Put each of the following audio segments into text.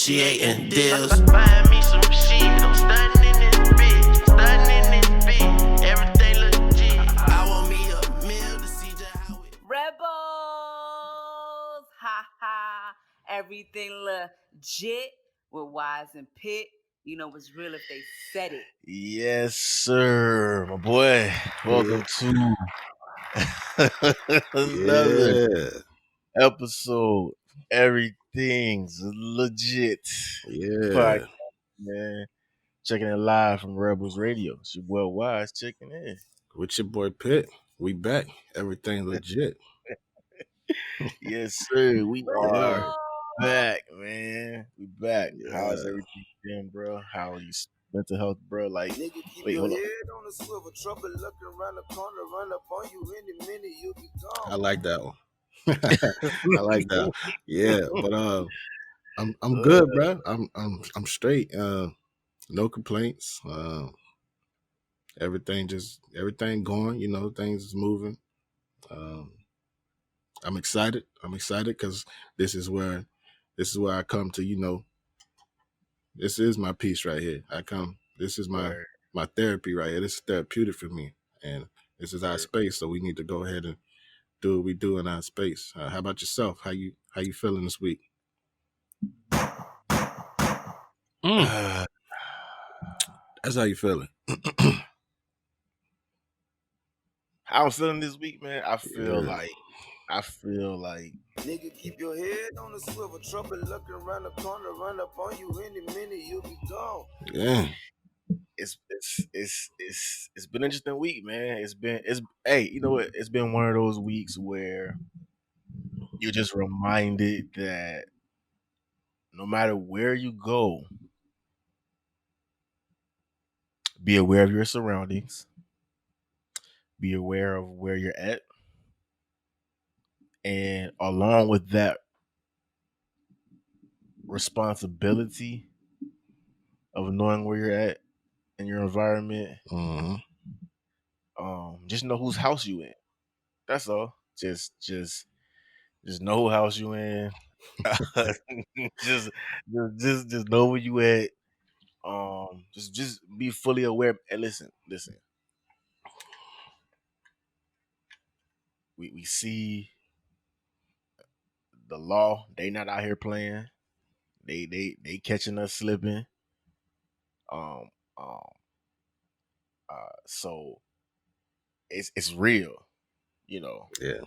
negotiating deals. Find me some shit, I'm stunning in this bitch, everything legit. I want me a meal to see just how it. Rebels, ha ha, everything legit with Wise and Pitt. You know what's real if they said it. Yes, sir, my boy. Welcome to another Yeah, episode. Everything's legit. yeah. Podcast, man. Checking it live from Rebels Radio. It's your boy Wise checking in. With your boy Pitt, we back. Everything legit. Yes, sir. We are Rebels. back, man. We back. Yeah. How's everything been, bro? How are you? Mental health, bro. Like, Nigga, keep wait, your hold on. head on the swivel. Trouble looking around the corner, run up on you any minute, you'll be gone. I like that one. I like that. Yeah, but I'm good, bro. I'm straight. No complaints. Everything going. You know, things is moving. I'm excited. I'm excited because this is where I come to. You know, this is my piece right here. This is my therapy right here. This is therapeutic for me, and this is our space. So we need to go ahead and do what we do in our space. How about yourself? How you feeling this week? That's how you feeling. How I'm feeling this week, man. I feel Yeah. like Nigga, keep your head on the swivel. Trouble looking around the corner, run up on you any minute, you'll be gone. Yeah. it's been an interesting week, man. Hey, you know what? It's been one of those weeks where you're just reminded that no matter where you go, be aware of your surroundings, be aware of where you're at, and along with that responsibility of knowing where you're at in your environment, Mm-hmm. just know whose house you in. That's all. Just know who house you in. just just know where you at. Just be fully aware. And listen. We see the law. They not out here playing. They catching us slipping. Um um so it's real, you know. Yeah.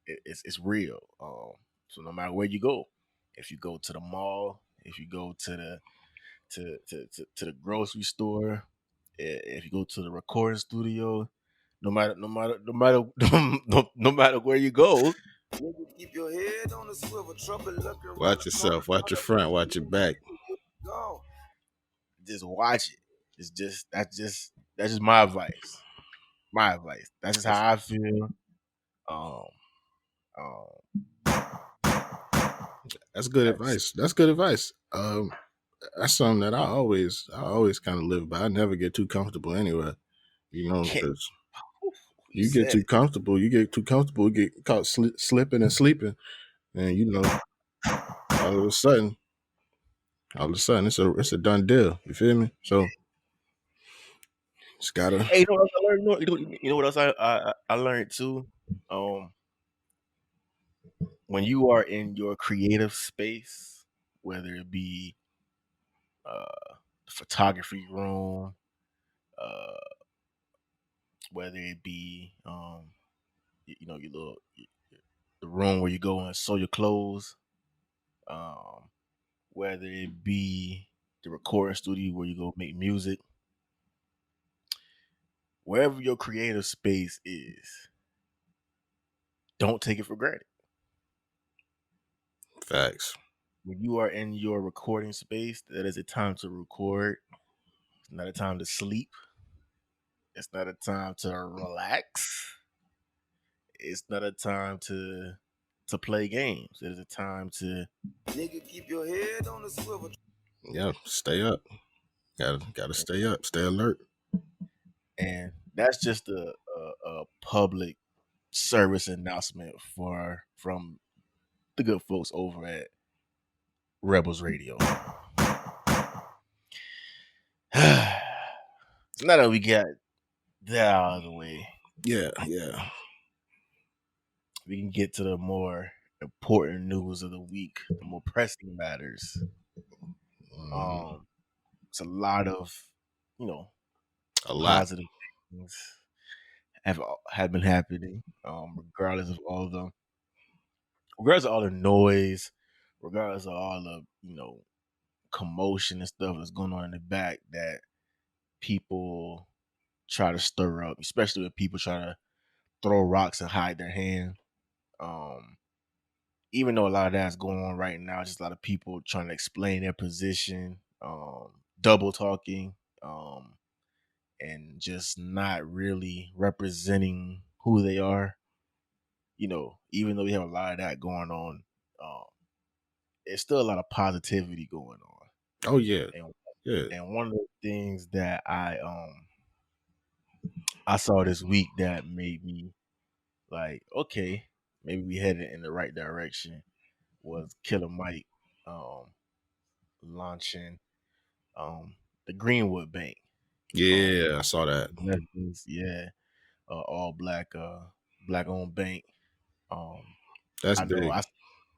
It's real. So no matter where you go, if you go to the mall, if you go to the to the grocery store, if you go to the recording studio, no matter no matter where you go, Nigga, keep your head on the swivel. Trouble looking around Watch the yourself. corner, Watch your front. Watch your back. you'll be gone. just watch it. It's just that's just my advice. My advice. That's just how I feel. Um, um, That's good advice. That's good advice. That's something that I always kind of live by. I never get too comfortable anywhere. You know, because you get too comfortable, you get caught slipping and sleeping, and you know, all of a sudden, it's a done deal. You feel me? So it's gotta. Hey, you know what else I learned? You know what else I learned too? When you are in your creative space, whether it be the photography room, uh, whether it be you know, the room where you go and sew your clothes, um, whether it be the recording studio where you go make music, wherever your creative space is, don't take it for granted. Facts. When you are in your recording space, that is a time to record. It's not a time to sleep. It's not a time to relax. It's not a time to play games. It is a time to Nigga, keep your head on the swivel. Yeah, stay up. Gotta stay up. Stay alert. and that's just a public service announcement from the good folks over at Rebels Radio. So now that we got that out of the way, Yeah. we can get to the more important news of the week, the more pressing matters. It's a lot of, A lot. positive things have been happening, regardless of all the noise, regardless of all the commotion and stuff that's going on in the back that people try to stir up, especially when people try to throw rocks and hide their hand. Even though a lot of that's going on right now, just a lot of people trying to explain their position, double talking, and just not really representing who they are. Even though we have a lot of that going on, there's still a lot of positivity going on. Oh yeah. And one of the things that I saw this week that made me like, okay, maybe we headed in the right direction was Killer Mike launching the Greenwood Bank. Yeah, I saw that. Yeah, all black owned bank. That's I know big. I signed up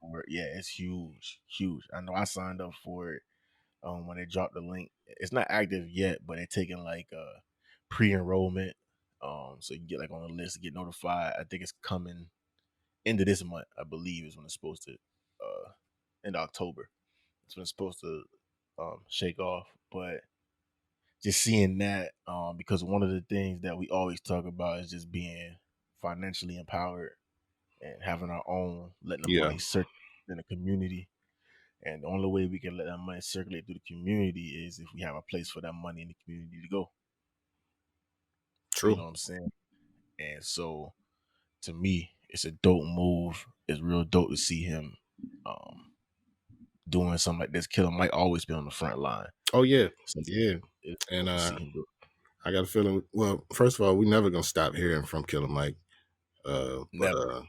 for it. Yeah, it's huge. I know I signed up for it when they dropped the link. It's not active yet, but they're taking like pre-enrollment. So you can get like on the list to get notified. I think it's coming into this month, I believe, is when it's supposed to end October. It's when it's supposed to shake off. But just seeing that, because one of the things that we always talk about is just being financially empowered and having our own, letting the money circulate in the community. And the only way we can let that money circulate through the community is if we have a place for that money in the community to go. True. You know what I'm saying? And so, to me, it's a dope move. It's real dope to see him doing something like this. Killer might always be on the front line. Oh yeah, So yeah. And I got a feeling. Well, first of all, we're never gonna stop hearing from Killer Mike. Never.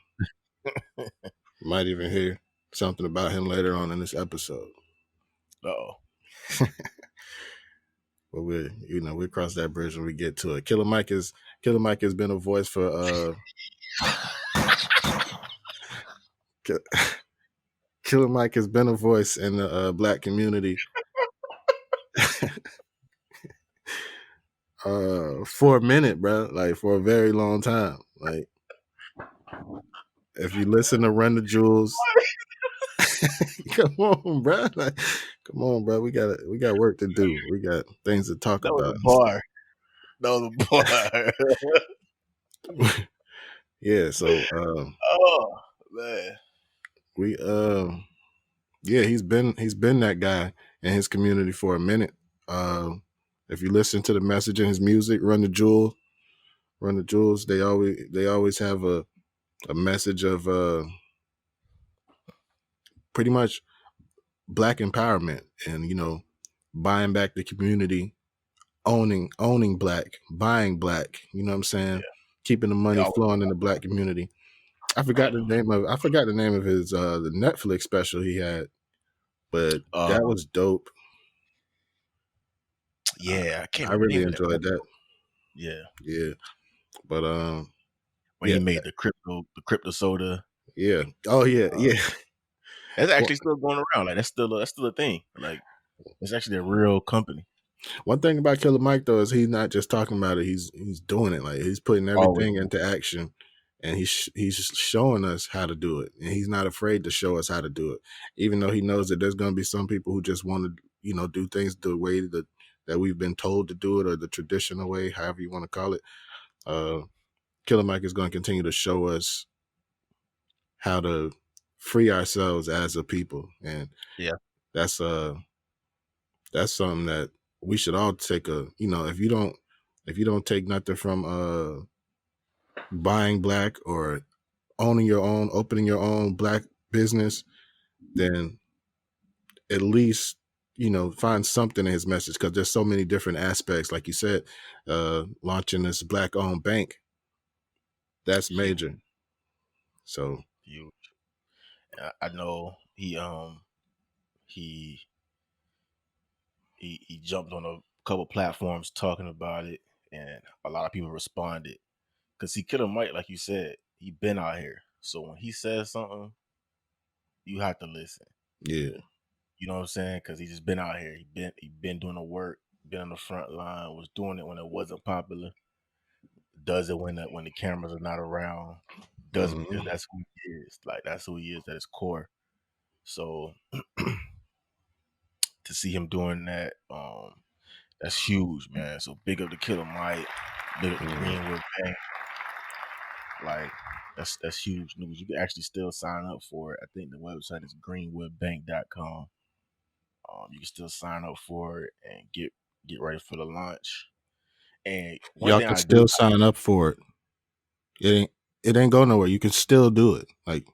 Might even hear something about him later on in this episode. Uh-oh. But we'll cross that bridge when we get to it. Killer Mike has been a voice for Killer Mike has been a voice in the black community for a minute, bro. Like for a very long time. Like if you listen to Run the Jewels, come on, bro. Like, come on, bro. We got work to do. We got things to talk about. That was a bar. Yeah. So, oh man, he's been that guy in his community for a minute. If you listen to the message in his music, Run the Jewels, they always have a message of pretty much black empowerment and buying back the community, owning black, buying black, you know what I'm saying? Yeah. Keeping the money flowing in the black community. I forgot the name of his the Netflix special he had, but that was dope. Yeah, I really enjoyed that. Yeah. But when he made the crypto soda. Yeah. Oh yeah, yeah. That's actually still going around. Like that's still a thing. Like it's actually a real company. One thing about Killer Mike though is he's not just talking about it. He's doing it. Like he's putting everything into action, and he's showing us how to do it. And he's not afraid to show us how to do it, even though he knows that there's going to be some people who just want to do things the way that we've been told to do it, or the traditional way, however you want to call it. Killer Mike is going to continue to show us how to free ourselves as a people, and that's something that we should all take if you don't take nothing from buying black or opening your own black business, then at least find something in his message, because there's so many different aspects. Like you said, launching this black owned bank, that's major. So huge. I know he he he jumped on a couple platforms talking about it, and a lot of people responded because Killer Mike, like you said, he been out here. So when he says something, you have to listen. Yeah. You know what I'm saying? Because he just been out here. He been doing the work, been on the front line, was doing it when it wasn't popular, does it when the cameras are not around, does it because that's who he is. Like that's who he is at his core. So to see him doing that, that's huge, man. So big up the Killer Mike, big up the Greenwood Bank. Like that's huge news. You can actually still sign up for it. I think the website is greenwoodbank.com. You can still sign up for it and get ready for the launch. And one Y'all thing can I do, still sign up for it. It ain't go nowhere. You can still do it. Like,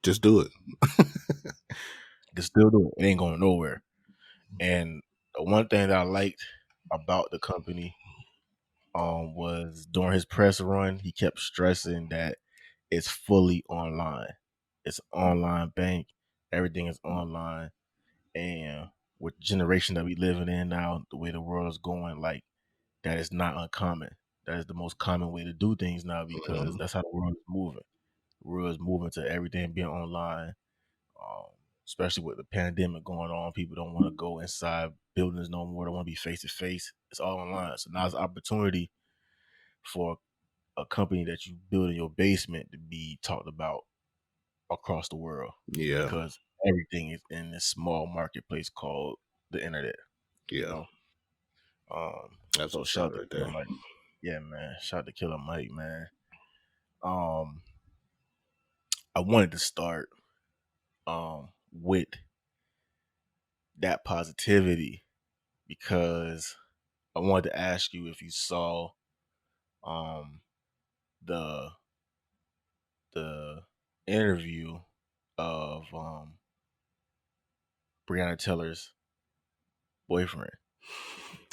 just do it. can still do it. It ain't going nowhere. And the one thing that I liked about the company was during his press run, he kept stressing that it's fully online. It's an online bank. Everything is online. And with the generation that we living in now, the way the world is going, like that is not uncommon. That is the most common way to do things now because that's how the world is moving. The world is moving to everything being online. Um, Especially with the pandemic going on, people don't want to go inside buildings no more. They want to be face to face. It's all online. So now it's an opportunity for a company that you build in your basement to be talked about across the world. Yeah. Because everything is in this small marketplace called the internet. Yeah. You know? That's So what's shout up out to right Killer there. Mike. Yeah, man. Shout out to Killer Mike, man. I wanted to start with that positivity because I wanted to ask you if you saw um the the interview of Breonna Taylor's boyfriend.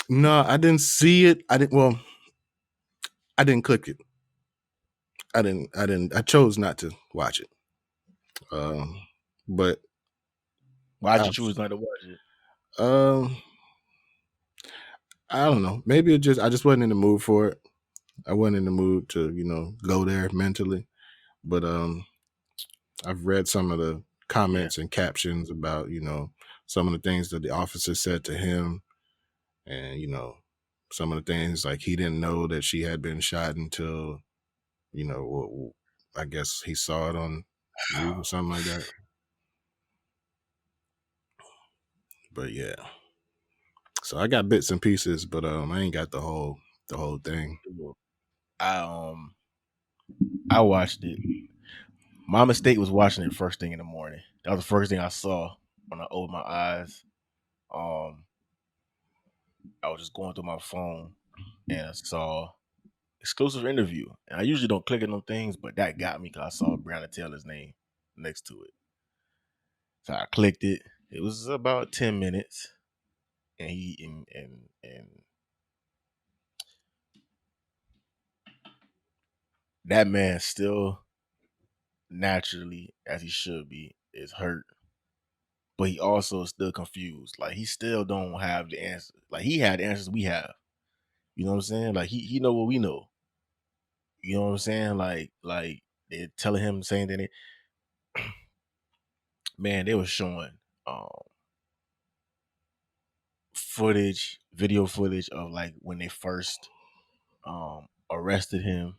No, I didn't see it. I didn't click it. I chose not to watch it. But Why'd you choose not to watch it? I don't know. Maybe I just wasn't in the mood for it. I wasn't in the mood to, go there mentally. But I've read some of the comments and captions about, some of the things that the officer said to him, and some of the things like he didn't know that she had been shot until, I guess he saw it on news or something like that. But yeah, so I got bits and pieces, but I ain't got the whole thing. I watched it. My mistake was watching it first thing in the morning. That was the first thing I saw when I opened my eyes. I was just going through my phone and I saw exclusive interview. And I usually don't click on them things, but that got me because I saw Breonna Taylor's name next to it. So I clicked it. It was about 10 minutes. And and that man still naturally, as he should be, is hurt. But he also is still confused. Like he still don't have the answer. Like he had the answers we have. You know what I'm saying? Like he know what we know. You know what I'm saying? Like they're telling him the same thing. Man, they were showing video footage of like when they first arrested him.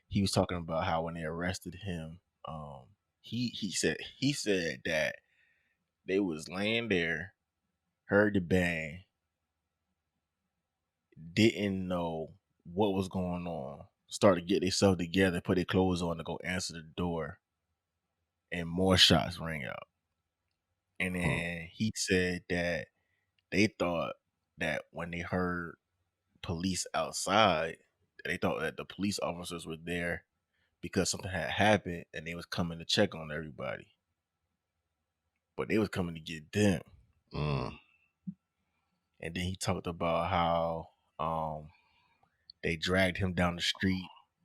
He was talking about how when they arrested him, he said that they was laying there, heard the bang, didn't know what was going on, started to get themselves together, put their clothes on to go answer the door, and more shots rang out. And then he said that they thought that when they heard police outside, they thought that the police officers were there because something had happened and they was coming to check on everybody. But they was coming to get them. And then he talked about how they dragged him down the street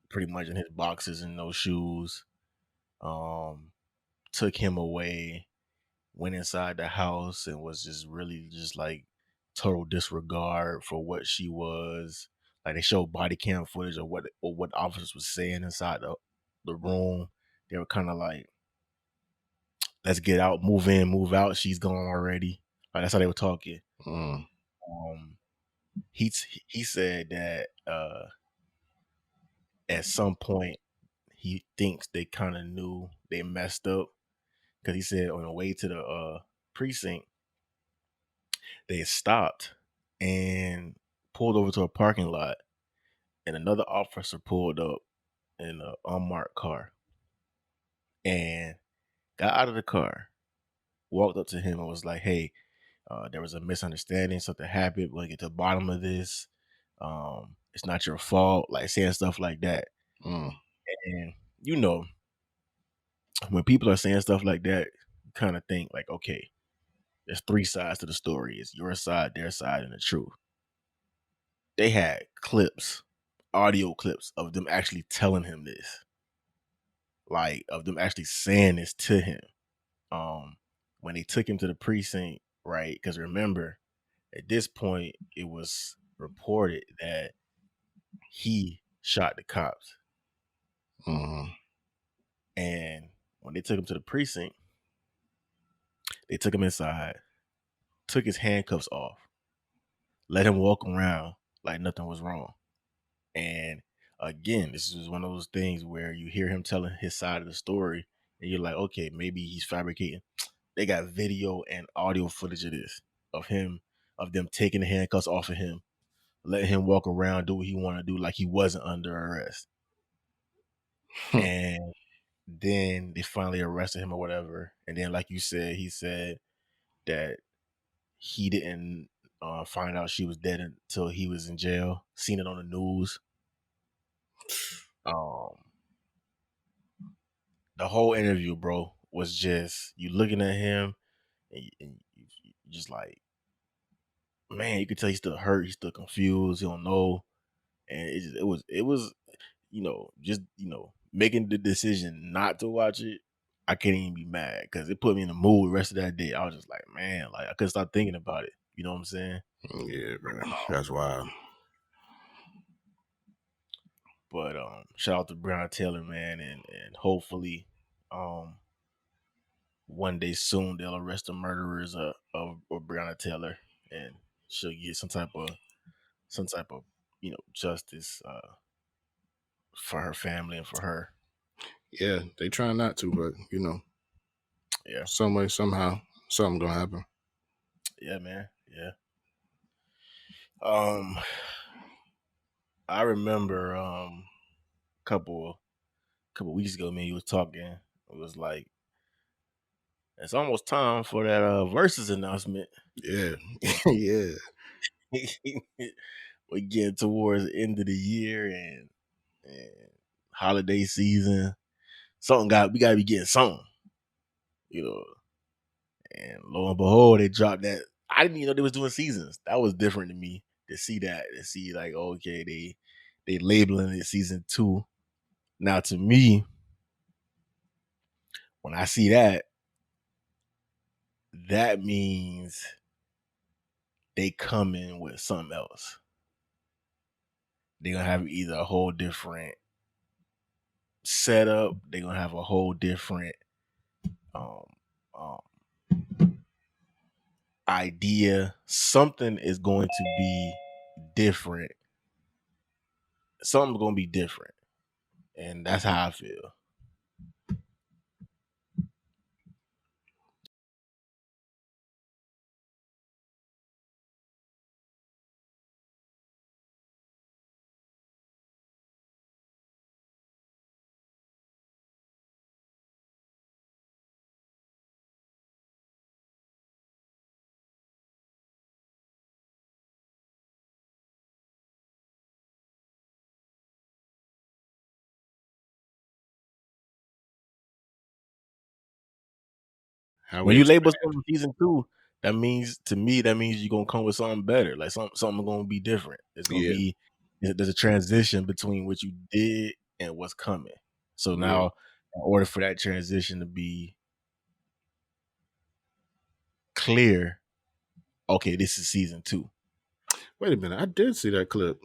pretty much in his boxes and no shoes, took him away, went inside the house and was just really just like total disregard for what she was. Like they showed body cam footage of what the officers was saying inside the room. They were kind of like, let's get out, move in, move out. She's gone already. Like that's how they were talking. Mm. He said that at some point he thinks they kind of knew they messed up because he said on the way to the precinct they stopped and pulled over to a parking lot, and another officer pulled up in an unmarked car and got out of the car, walked up to him and was like, "Hey, there was a misunderstanding. Something happened. We're gonna get to the bottom of this. It's not your fault." Like saying stuff like that. Mm. And you know, when people are saying stuff like that, you kind of think like, okay, there's three sides to the story. It's your side, their side, and the truth. They had clips, audio clips of them actually telling him this, like of them actually saying this to him. When they took him to the precinct, right? Because remember, at this point, it was reported that he shot the cops. Mm-hmm. And when they took him to the precinct, they took him inside, took his handcuffs off, let him walk around like nothing was wrong. And again, this is one of those things where you hear him telling his side of the story, and you're like, okay, maybe he's fabricating. They got video and audio footage of this, of them taking the handcuffs off of him, letting him walk around, do what he want to do, like he wasn't under arrest. And then they finally arrested him or whatever. And then, like you said, he said that he didn't find out she was dead until he was in jail, seen it on the news. The whole interview, bro, was just you looking at him and you just like, man, you could tell he's still hurt, he's still confused, he don't know. And it was, just making the decision not to watch it. I can't even be mad because it put me in the mood the rest of that day. I was just like, man, like I couldn't stop thinking about it. You know what I'm saying? Yeah, bro. That's wild. But shout out to Breonna Taylor, man, and hopefully one day soon they'll arrest the murderers of Breonna Taylor and she'll get some type of justice for her family and for her. Yeah, they try not to, but Yeah. some way, somehow, something gonna happen. Yeah, man. Yeah. I remember a couple weeks ago, man, you was talking. It was like it's almost time for that Verzuz announcement. Yeah. Yeah. We're getting towards the end of the year and holiday season. We gotta be getting something. And lo and behold, they dropped that. I didn't even know they was doing seasons. That was different to me to see that. To see like, okay, they labeling it season 2. Now to me, when I see that, that means they come in with something else. They're gonna have either a whole different setup. They're gonna have a whole different idea. Something is going to be different. Something's gonna be different. And that's how I feel. When you label something season 2, that means you're gonna come with something better. Like something gonna be different. It's gonna be there's a transition between what you did and what's coming. So now, in order for that transition to be clear. Okay, this is season 2. Wait a minute, I did see that clip.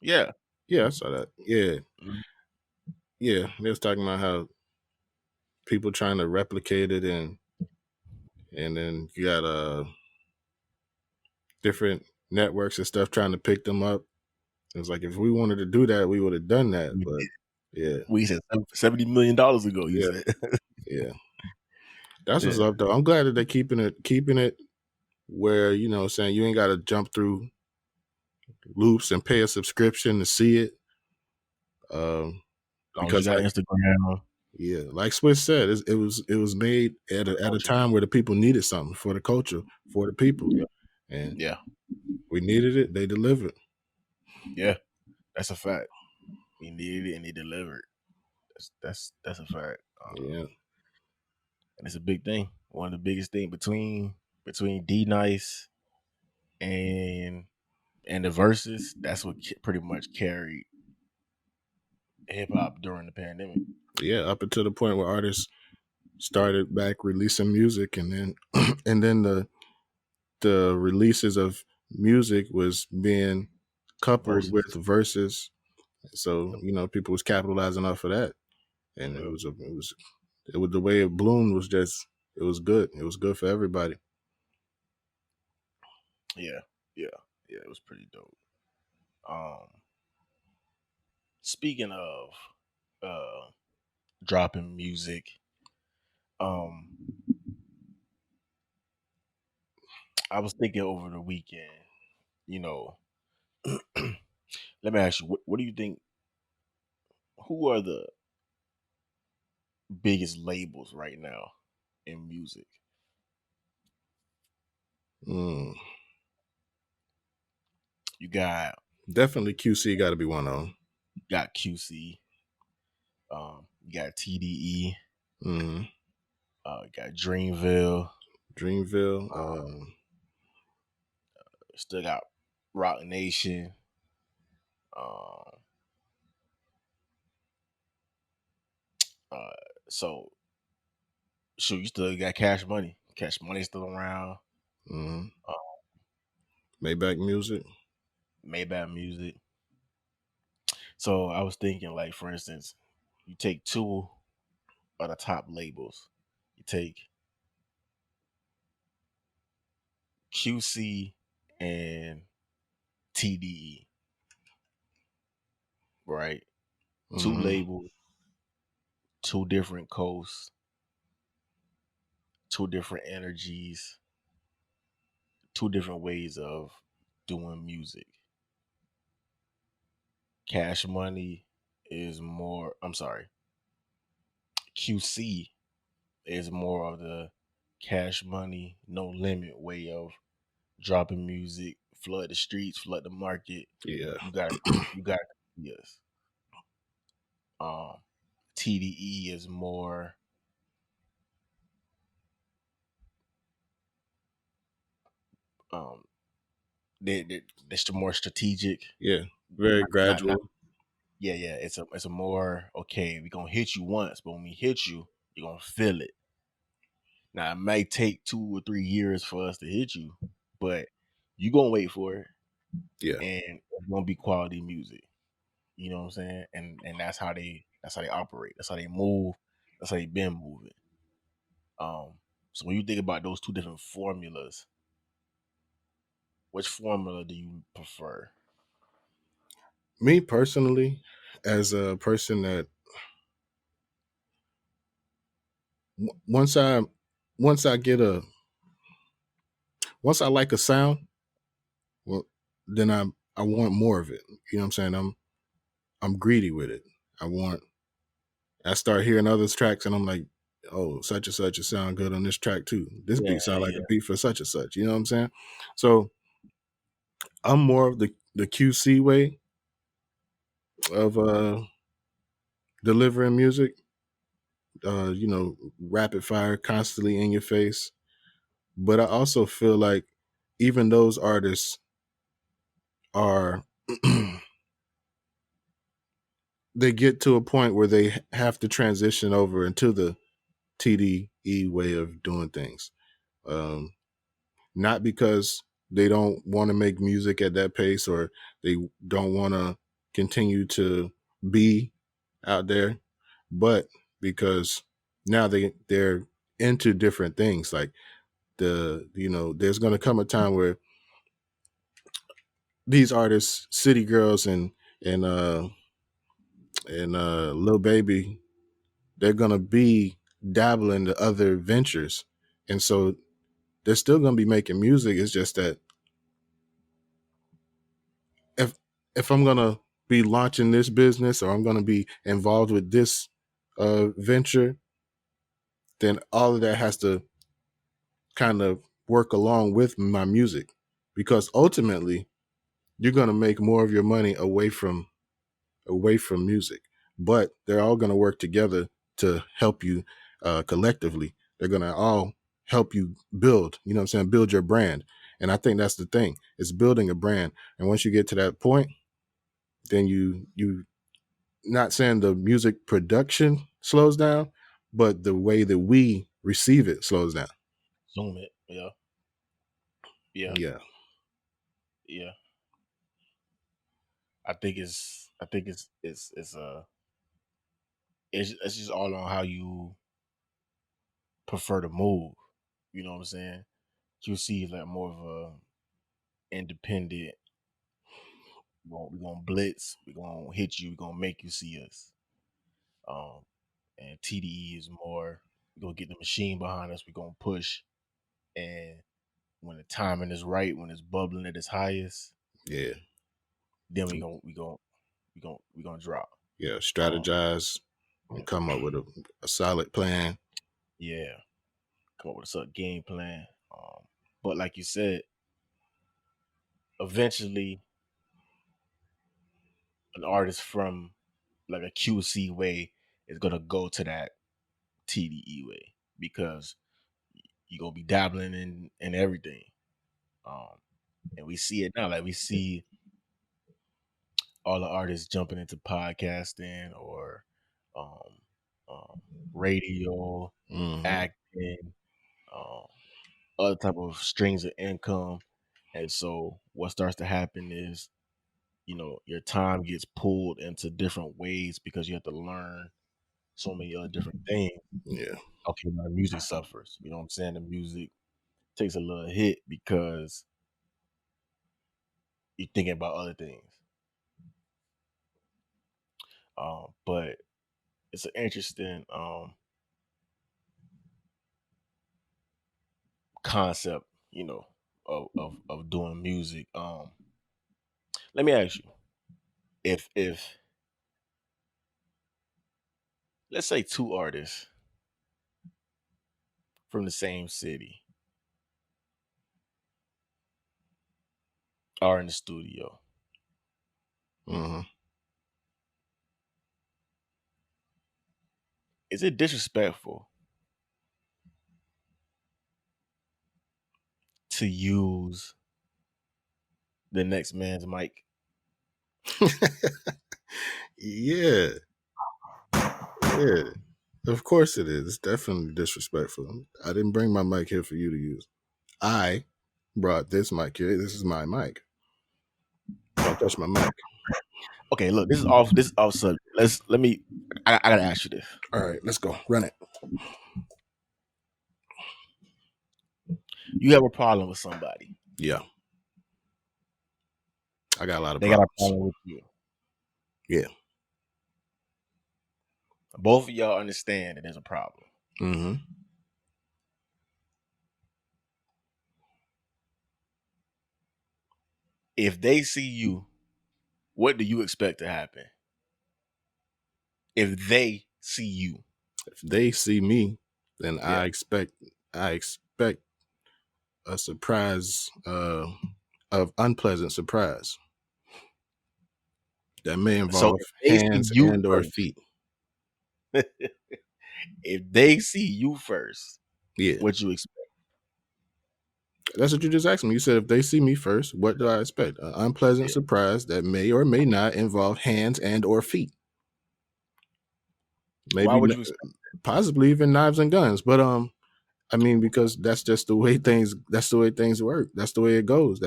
Yeah, Yeah, I saw that. Yeah, Mhm. yeah. They was talking about how people trying to replicate it, and then you got different networks and stuff trying to pick them up. It was like if we wanted to do that, we would have done that. We But yeah, we said $70 million ago. You yeah, said, yeah. That's what's yeah, up though. I'm glad that they're keeping it where, you know, saying you ain't got to jump through loops and pay a subscription to see it. as long as you Because got like, Instagram. yeah, like Swiss said, it was made at a time where the people needed something for the culture, for the people, Yeah, and yeah, we needed it. They delivered. yeah. That's a fact. We needed it and they delivered. That's a fact. Yeah, And it's a big thing. One of the biggest thing between D Nice and the verses. That's what pretty much carried hip hop during the pandemic. yeah. Up until the point where artists started back releasing music, and then and then the releases of music was being coupled Verses. with verses. So, Yep. you know, people was capitalizing off of that, and Yep. it was the way it bloomed was just, it was good. It was good for everybody. Yeah, yeah, yeah. It was pretty dope. Um, Speaking of dropping music, um, I was thinking over the weekend. You know, let me ask you, what do you think? Who are the biggest labels right now in music? Mm. You got Definitely QC got to be one of them. QC. You got TDE. Mm. You got Dreamville. Dreamville. Still got Rock Nation. Um, uh, so shoot, you still got Cash Money. Cash Money still around. mm. Uh, Maybach Music. Maybach Music. So I was thinking, like, for instance, you take two of the top labels. You take QC and TDE, right? Two Mm. labels, two different coasts, two different energies, two different ways of doing music. Cash Money is more, I'm sorry, QC is more of the Cash Money, no limit way of dropping music, flood the streets, flood the market. Yeah. You got yes. Um, TDE is more um that's the more strategic. Yeah. Very Not gradual. yeah, yeah. It's a more okay, we're gonna hit you once, but when we hit you, you're gonna feel it. Now it may take 2 or 3 years for us to hit you, but you gonna wait for it Yeah. and it's gonna be quality music. You know what I'm saying? And that's how they operate. That's how they move. That's how they been moving. So when you think about those two different formulas, which formula do you prefer? Me personally, as a person that once I once I get a once I like a sound, well, then I want more of it. You know what I'm saying? I'm greedy with it. I start hearing others tracks and I'm like, oh, such and such a sound good on this track too. This Yeah, beat sound like yeah, a beat for such and such. You know what I'm saying? So I'm more of the QC way of delivering music. You know, rapid fire, constantly in your face. But I also feel like even those artists are they get to a point where they have to transition over into the TDE way of doing things. Not because they don't want to make music at that pace or they don't want to continue to be out there, but because now they're into different things. Like there's going to come a time where these artists, City Girls and Lil Baby, they're going to be dabbling to other ventures. And so they're still going to be making music. It's just that if I'm going to be launching this business or I'm going to be involved with this venture, then all of that has to kind of work along with my music, because ultimately you're going to make more of your money away from music, but they're all going to work together to help you collectively. They're going to all help you build, you know what I'm saying, build your brand. And I think that's the thing, is building a brand. And once you get to that point, then you not saying the music production slows down, but the way that we receive it slows down. Zoom it. Yeah. Yeah. I think it's just all on how you prefer to move. You know what I'm saying? You see like more of a independent. We're gonna blitz. We're gonna hit you. We're gonna make you see us. And TDE is more. We're gonna get the machine behind us. We're gonna push. And when the timing is right, when it's bubbling at its highest, Yeah. then we gonna drop. Yeah. Strategize and come up with a solid plan. Yeah. Come up with a solid game plan. But like you said, eventually an artist from like a QC way is gonna go to that TDE way, because you're gonna be dabbling in everything. And we see it now. Like we see all the artists jumping into podcasting or radio, acting, other type of streams of income. And so what starts to happen is, your time gets pulled into different ways because you have to learn so many other different things. Yeah. Okay, my music suffers. You know what I'm saying? The music takes a little hit because you're thinking about other things. But it's an interesting concept, of doing music. Let me ask you, if let's say two artists from the same city are in the studio, is it disrespectful to use the next man's mic? Yeah. Of course it is. It's definitely disrespectful. I didn't bring my mic here for you to use. I brought this mic here. This is my mic. Don't touch my mic. Okay, look, this is off subject. I gotta ask you this. All right, let's go. Run it. You have a problem with somebody. Yeah. I got a lot of They problems. got a problem with you. Yeah. Both of y'all understand that there's a problem. If they see you, what do you expect to happen? If they see you. If they see me, then yeah. I expect a surprise, of unpleasant surprise that may involve hands and or feet. If they see you first, yeah, what you expect? That's what you just asked me. You said if they see me first, what do I expect? An unpleasant surprise that may or may not involve hands and or feet. Maybe. Why would you expect that? Possibly even knives and guns, but I mean, because that's just the way things. That's the way things work. That's the way it goes.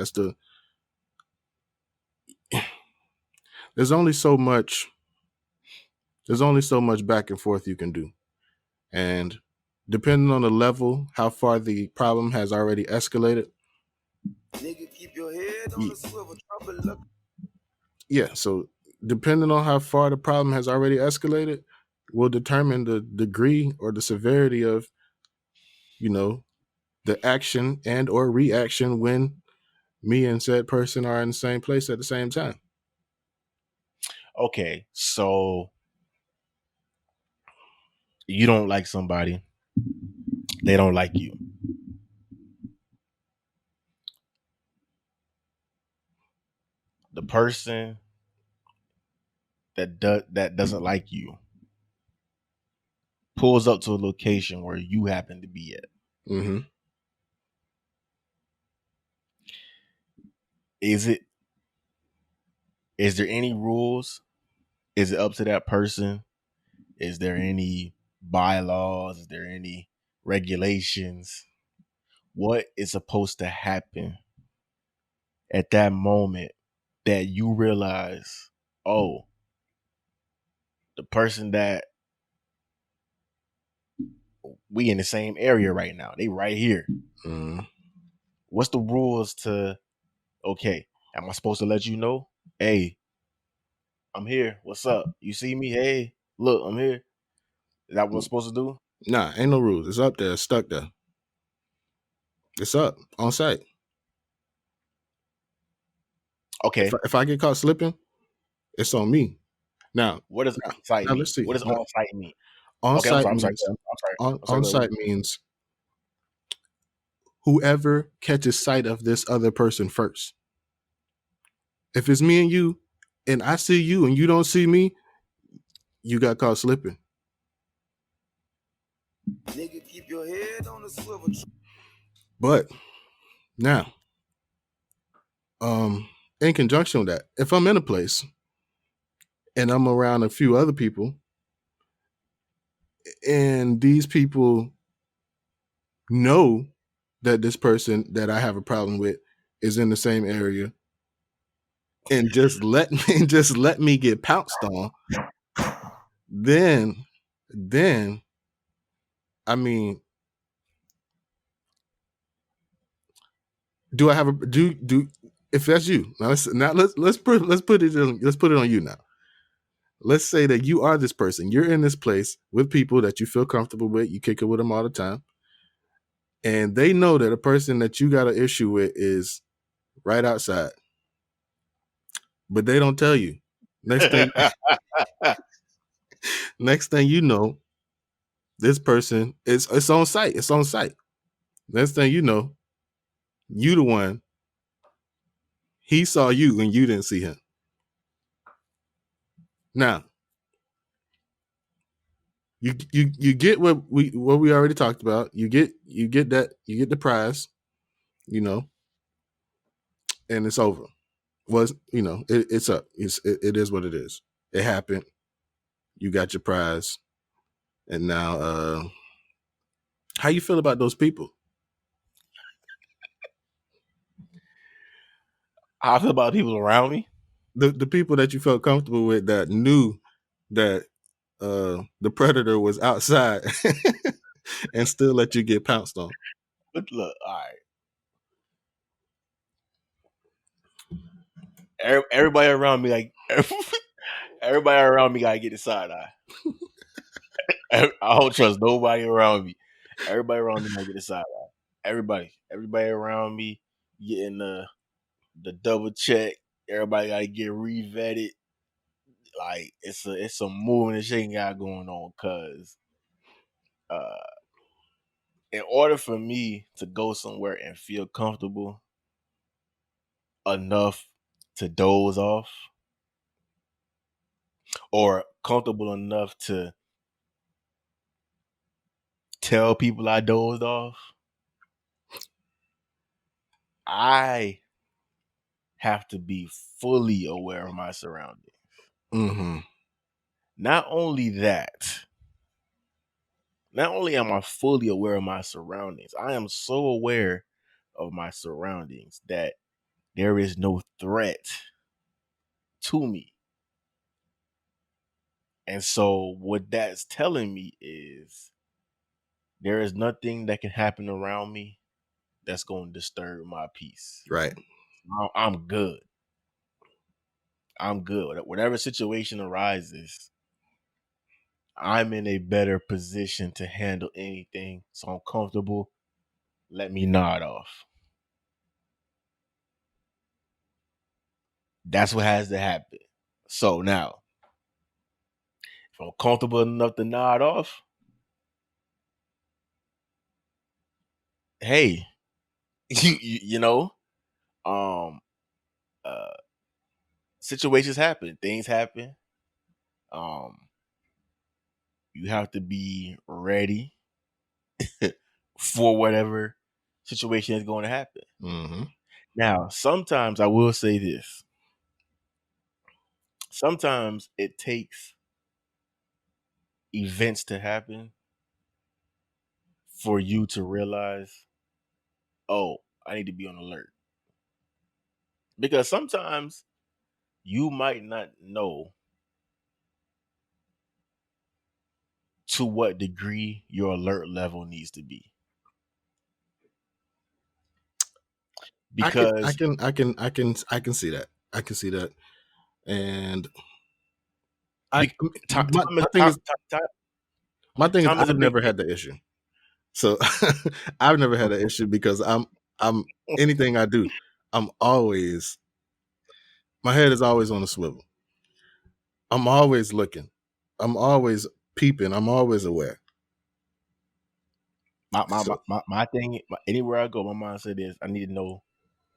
There's only so much. There's only so much back and forth you can do, and depending on the level, how far the problem has already escalated. Nigga, keep your head on the swivel, trouble luck. Yeah. So depending on how far the problem has already escalated, will determine the degree or the severity of, the action and or reaction when me and said person are in the same place at the same time. Okay, so you don't like somebody, they don't like you. The person that doesn't like you pulls up to a location where you happen to be at. Mm-hmm. Is there any rules? Is it up to that person? Is there any bylaws? Is there any regulations? What is supposed to happen at that moment that you realize, oh, the person that we in the same area right now, they right here. Mm-hmm. What's the rules to, okay, am I supposed to let you know? Hey, I'm here. What's up? You see me? Hey, look, I'm here. Is that what I'm supposed to do? Nah, ain't no rules. It's up there, it's stuck there. It's up on site. Okay. If I get caught slipping, it's on me. Now, What does on site mean? let's see. What does on site mean? On Okay, site I'm sorry. means I'm sorry. on site means whoever catches sight of this other person first. If it's me and you, and I see you and you don't see me, you got caught slipping. Nigga, keep your head on the swivel. But now, in conjunction with that, if I'm in a place and I'm around a few other people, and these people know that this person that I have a problem with is in the same area, and just let me get pounced on, then I mean, do I have a do if that's you now? Let's put it on you now. Let's say that you are this person. You're in this place with people that you feel comfortable with. You kick it with them all the time, and they know that a person that you got an issue with is right outside, but they don't tell you. Next thing, next thing you know, this person it's on site. It's on site. Next thing you know, you the one. He saw you and you didn't see him. Now, you get what we already talked about. You get the prize, and it's over. It's up. It is what it is. It happened. You got your prize, and now, how you feel about those people? How I feel about people around me? The people that you felt comfortable with that knew that the predator was outside and still let you get pounced on. But look, all right. Everybody around me, like everybody around me, gotta get the side eye. I don't trust nobody around me. Everybody around me gotta get the side eye. Everybody around me getting the double check. Everybody gotta get revetted. Like it's some moving and shaking got going on. Cause in order for me to go somewhere and feel comfortable enough to doze off, or comfortable enough to tell people I dozed off, I have to be fully aware of my surroundings. Mm-hmm. Not only that, not only am I fully aware of my surroundings, I am so aware of my surroundings that there is no threat to me. And so what that's telling me is there is nothing that can happen around me that's going to disturb my peace. Right. I'm good. I'm good. Whatever situation arises, I'm in a better position to handle anything. So I'm comfortable. Let me nod off. That's what has to happen. So now, if I'm comfortable enough to nod off, hey, you know, um, uh, situations happen, things happen. Um, you have to be ready for whatever situation is going to happen. Mm-hmm. Now, sometimes I will say this. Sometimes it takes events to happen for you to realize, oh, I need to be on alert. Because sometimes you might not know to what degree your alert level needs to be. Because I can see that. I can see that. And time my thing is is a I've big never thing. had the issue. So I've never had an issue because I'm anything I do, I'm always, my head is always on a swivel. I'm always looking. I'm always peeping. I'm always aware. My thing, anywhere I go, my mindset is I need to know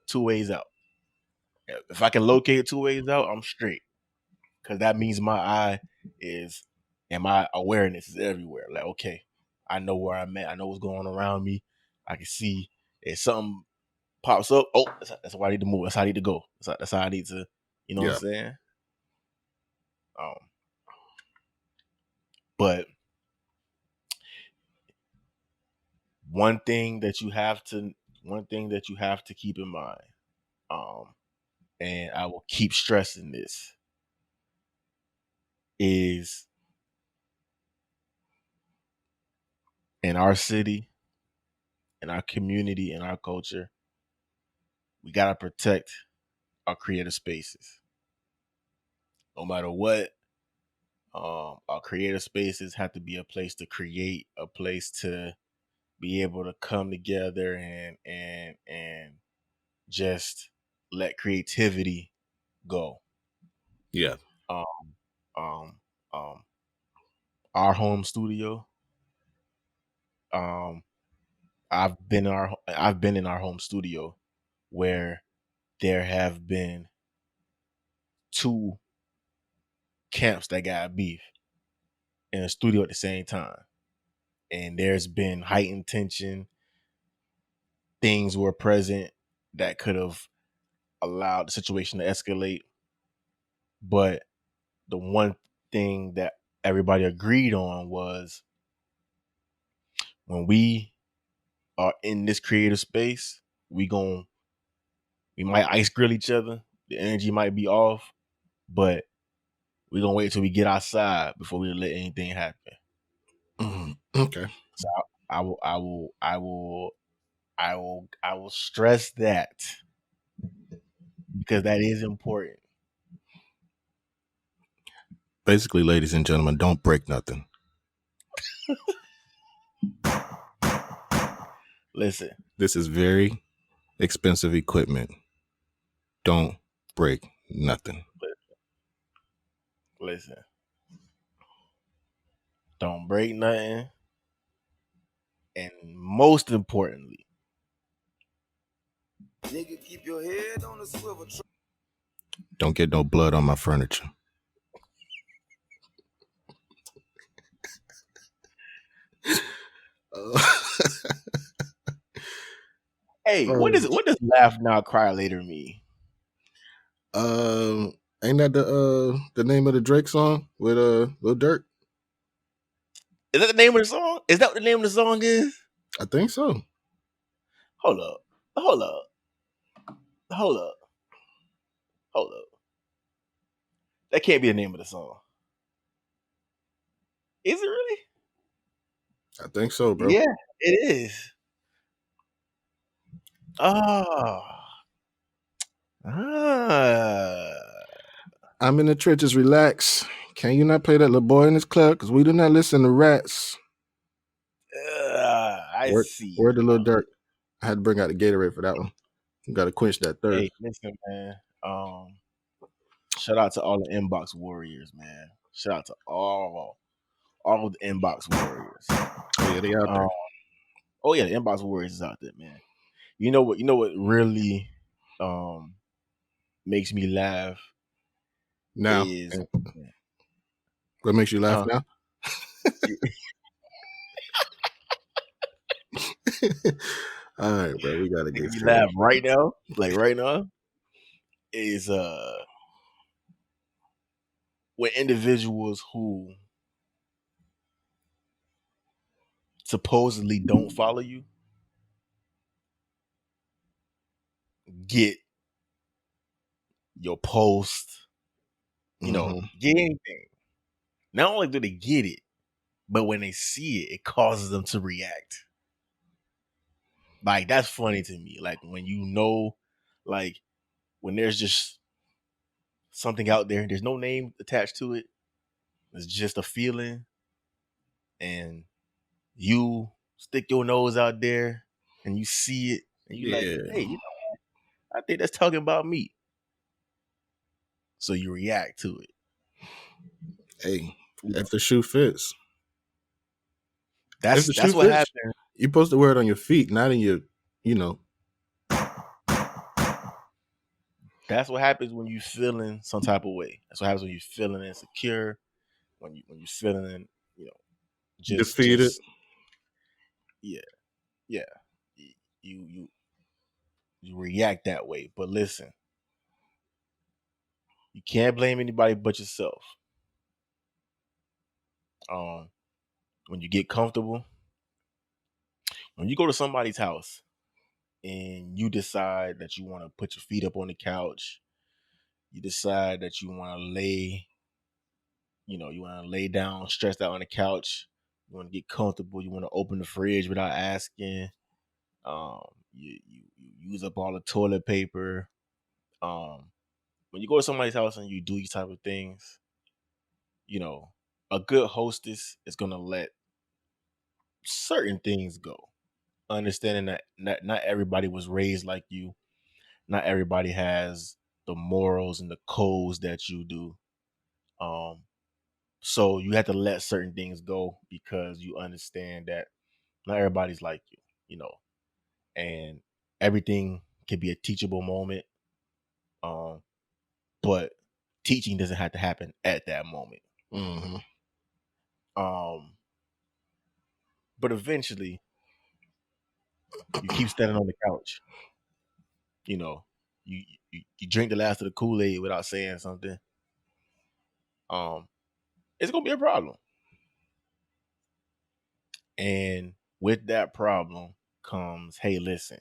2 ways out. If I can locate 2 ways out, I'm straight. Because that means my eye is, and my awareness is everywhere. Like, okay, I know where I'm at. I know what's going on around me. I can see if something pops up. Oh, that's why I need to move. That's how I need to go. That's how I need to, you know what I'm saying? But one thing that you have to keep in mind, and I will keep stressing this, is in our city, in our community, in our culture, we gotta protect our creative spaces. No matter what, our creative spaces have to be a place to create, a place to be able to come together and just let creativity go. Yeah. Um, um, um, our home studio. Um, I've been in our home studio where there have been 2 camps that got beef in a studio at the same time. And there's been heightened tension. Things were present that could have allowed the situation to escalate. But the one thing that everybody agreed on was when we are in this creative space, we might ice grill each other. The energy might be off, but we're gonna wait till we get outside before we let anything happen. Okay. So I will stress that because that is important. Basically, ladies and gentlemen, don't break nothing. Listen, this is very expensive equipment. Don't break nothing. Listen. Don't break nothing. And most importantly, Nigga, keep your head on the swivel. Don't get no blood on my furniture. hey, what does laugh now, cry later mean? Ain't that the name of the Drake song with Lil Durk? Is that the name of the song? Is that what the name of the song is? I think so. Hold up. Hold up. Hold up. Hold up. That can't be the name of the song. Is it really? I think so, bro. Yeah, it is. Oh. Ah. I'm in the trenches, relax. Can you not play that little boy in this club? Because we do not listen to rats. I see. Where'd the little dirt? I had to bring out the Gatorade for that one. Got to quench that thirst. Hey, listen, man. Shout out to all the inbox warriors, man. Shout out to all the inbox warriors. Oh yeah, they out there. Oh yeah, the inbox warriors is out there, man. You know what? You know what really makes me laugh Now, is what makes you laugh now? All right, bro. We gotta get me laugh right now. Like right now is when individuals who supposedly don't follow you get your post, you know, get anything. Not only do they get it, but when they see it, it causes them to react. Like that's funny to me. Like when you know, like when there's just something out there, there's no name attached to it. It's just a feeling, and you stick your nose out there and you see it, and you like, hey, you know what? I think that's talking about me. So you react to it. Hey, if the shoe fits. That's what happens. You're supposed to wear it on your feet, not in your, you know. That's what happens when you're feeling some type of way. That's what happens when you're feeling insecure, when you're feeling, you know, just defeated. Yeah. You react that way. But listen, you can't blame anybody but yourself. When you get comfortable, when you go to somebody's house and you decide that you want to put your feet up on the couch, you decide that you want to lay, you want to lay down, stretched out on the couch, you want to get comfortable, you want to open the fridge without asking, you use up all the toilet paper. When you go to somebody's house and you do these type of things, a good hostess is gonna let certain things go, understanding that not everybody was raised like you, not everybody has the morals and the codes that you do. So you have to let certain things go because you understand that not everybody's like you, and everything can be a teachable moment. But teaching doesn't have to happen at that moment. But eventually you keep standing on the couch. You drink the last of the Kool-Aid without saying something. It's gonna be a problem. And with that problem comes, hey, listen,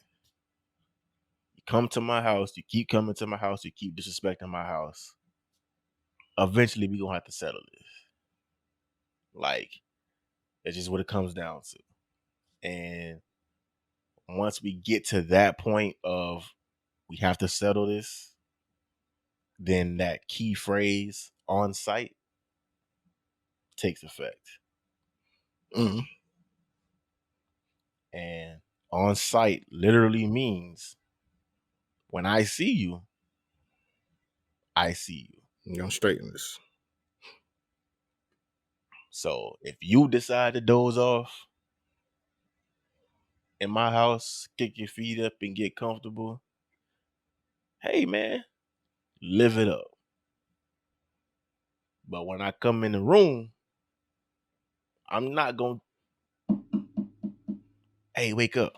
you come to my house, you keep coming to my house, you keep disrespecting my house. Eventually we're gonna have to settle this. Like, it's just what it comes down to. And once we get to that point of we have to settle this, then that key phrase on site takes effect. And on site literally means when I see you, I see you. You're gonna straighten this. So if you decide to doze off in my house, kick your feet up and get comfortable, hey man, live it up. But when I come in the room, I'm not gonna, hey, wake up.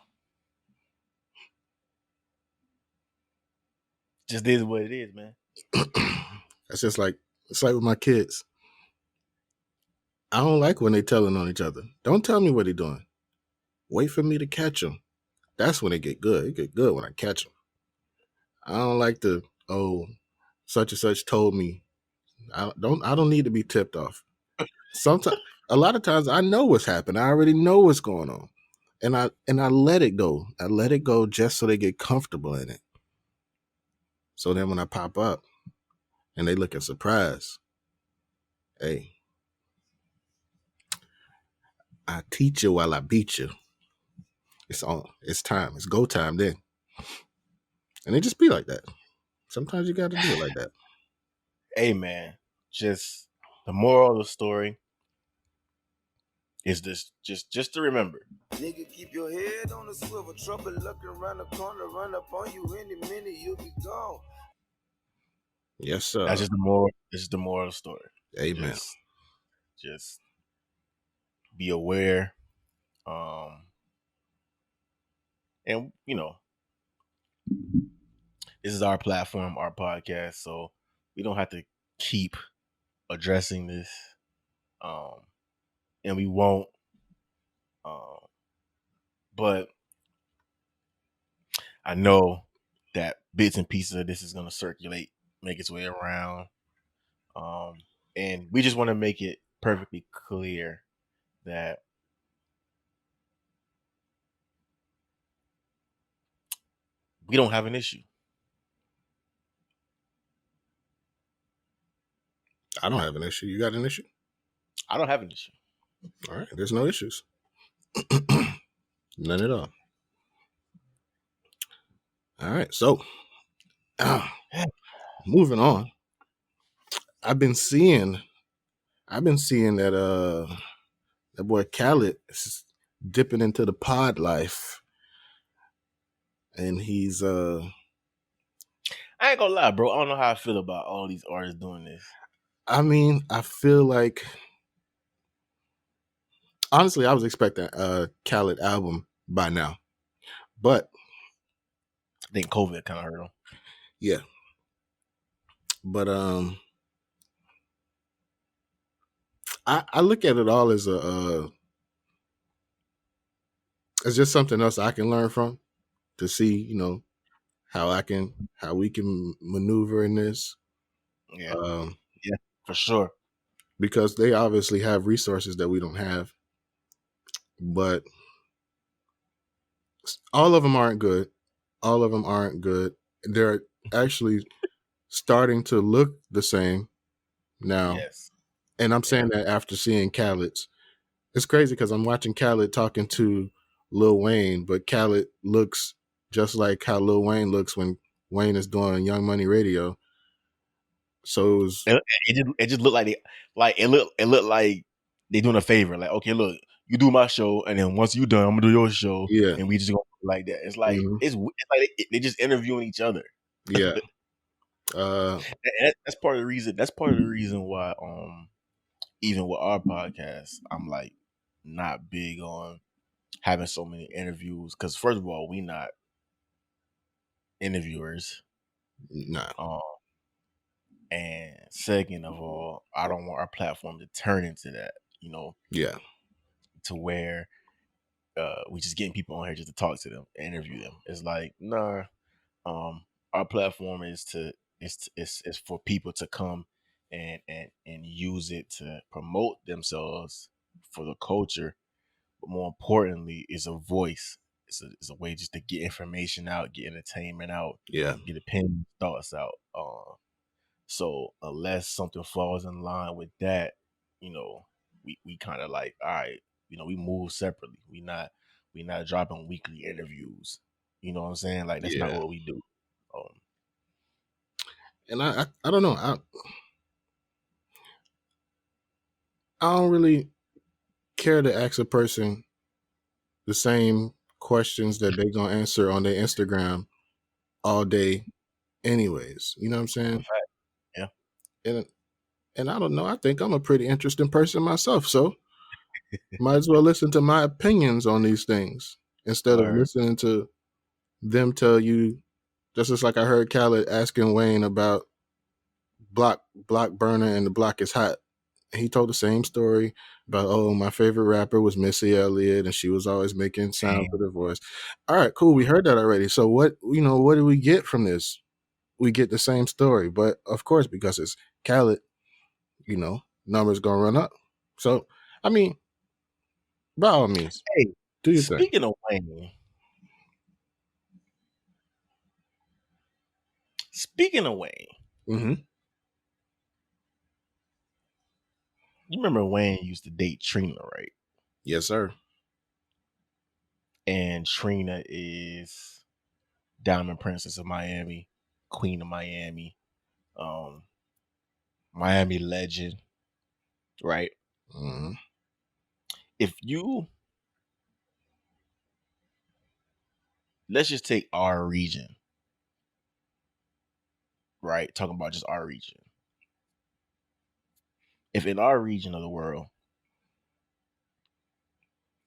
Just is what it is, man. That's just like, it's like with my kids. I don't like when they telling on each other. Don't tell me what they doing. Wait for me to catch them. That's when it get good. It get good when I catch them. I don't like the such and such told me. I don't need to be tipped off. Sometimes, a lot of times, I know what's happened. I already know what's going on, and I let it go. I let it go just so they get comfortable in it. So then when I pop up, and they looking surprised, hey, I teach you while I beat you. It's on. It's time. It's go time then. And it just be like that. Sometimes you got to do it like that. Hey man, just the moral of the story is this: just to remember. Nigga, keep your head on the swivel. Trouble looking around the corner, run up on you any minute, you'll be gone. Yes, sir. That's just the moral. This is the moral of the story. Amen. Just be aware. And you know, this is our platform, our podcast, so we don't have to keep addressing this. And we won't. But I know that bits and pieces of this is going to circulate, make its way around. And we just want to make it perfectly clear that we don't have an issue. I don't have an issue. You got an issue? I don't have an issue. All right. There's no issues. None at all. All right. So, moving on. I've been seeing that that boy Khaled is dipping into the pod life, and he's I ain't gonna lie, bro. I don't know how I feel about all these artists doing this. I mean, I feel like, honestly, I was expecting a Khaled album by now, but I think COVID kind of hurt him. Yeah, but I look at it all as it's just something else I can learn from, to see, you know, how we can maneuver in this. Yeah, yeah, for sure. Because they obviously have resources that we don't have, but all of them aren't good. All of them aren't good. They're actually starting to look the same now. Yes. And I'm saying that after seeing Khaled's. It's crazy because I'm watching Khaled talking to Lil Wayne, but Khaled looks just like how Lil Wayne looks when Wayne is doing Young Money Radio. So it just looked like it looked like they doing a favor. Like, okay, look, you do my show, and then once you done, I'm gonna do your show. Yeah, and we just go like that. It's like it's like they just interviewing each other. Yeah. That's part of the reason. That's part of the reason why even with our podcast, I'm like not big on having so many interviews, because first of all, we not interviewers. Nah. And second of all, I don't want our platform to turn into that, you know. Yeah. To where we just getting people on here just to talk to them, and interview them. It's like, nah. Our platform is for people to come and use it to promote themselves for the culture, but more importantly, is a voice. It's a way just to get information out, get entertainment out, Yeah, get opinion thoughts out. So unless something falls in line with that, you know, we kind of like, all right, you know, we move separately. We not dropping weekly interviews. You know what I'm saying? Like, that's not what we do. And I don't know. I don't really care to ask a person the same questions that they gonna answer on their Instagram all day anyways. You know what I'm saying? Yeah. And I don't know. I think I'm a pretty interesting person myself, so might as well listen to my opinions on these things instead of listening to them tell you. Just like I heard Khaled asking Wayne about block burner and the block is hot. He told the same story But my favorite rapper was Missy Elliott, and she was always making sounds Damn. with her voice. All right, cool. We heard that already. So what do we get from this? We get the same story, but of course, because it's Khaled, numbers gonna run up. So I mean, by all means, Hey, do your thing. speaking of Wayne, Mm-hmm. you remember Wayne used to date Trina, right? Yes, sir. And Trina is Diamond Princess of Miami, Queen of Miami, um, Miami legend, right? Mm-hmm. If you let's just take our region, right? Talking about just our region. If in our region of the world,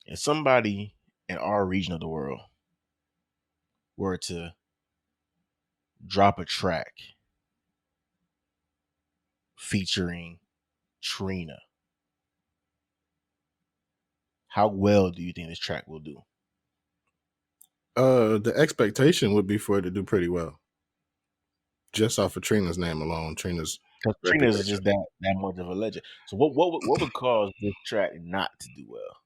if somebody in our region of the world were to drop a track featuring Trina, how well do you think this track will do? The expectation would be for it to do pretty well, just off of Trina's name alone. Trina's Because Trina is reputation. just that much of a legend. So what would cause this track not to do well?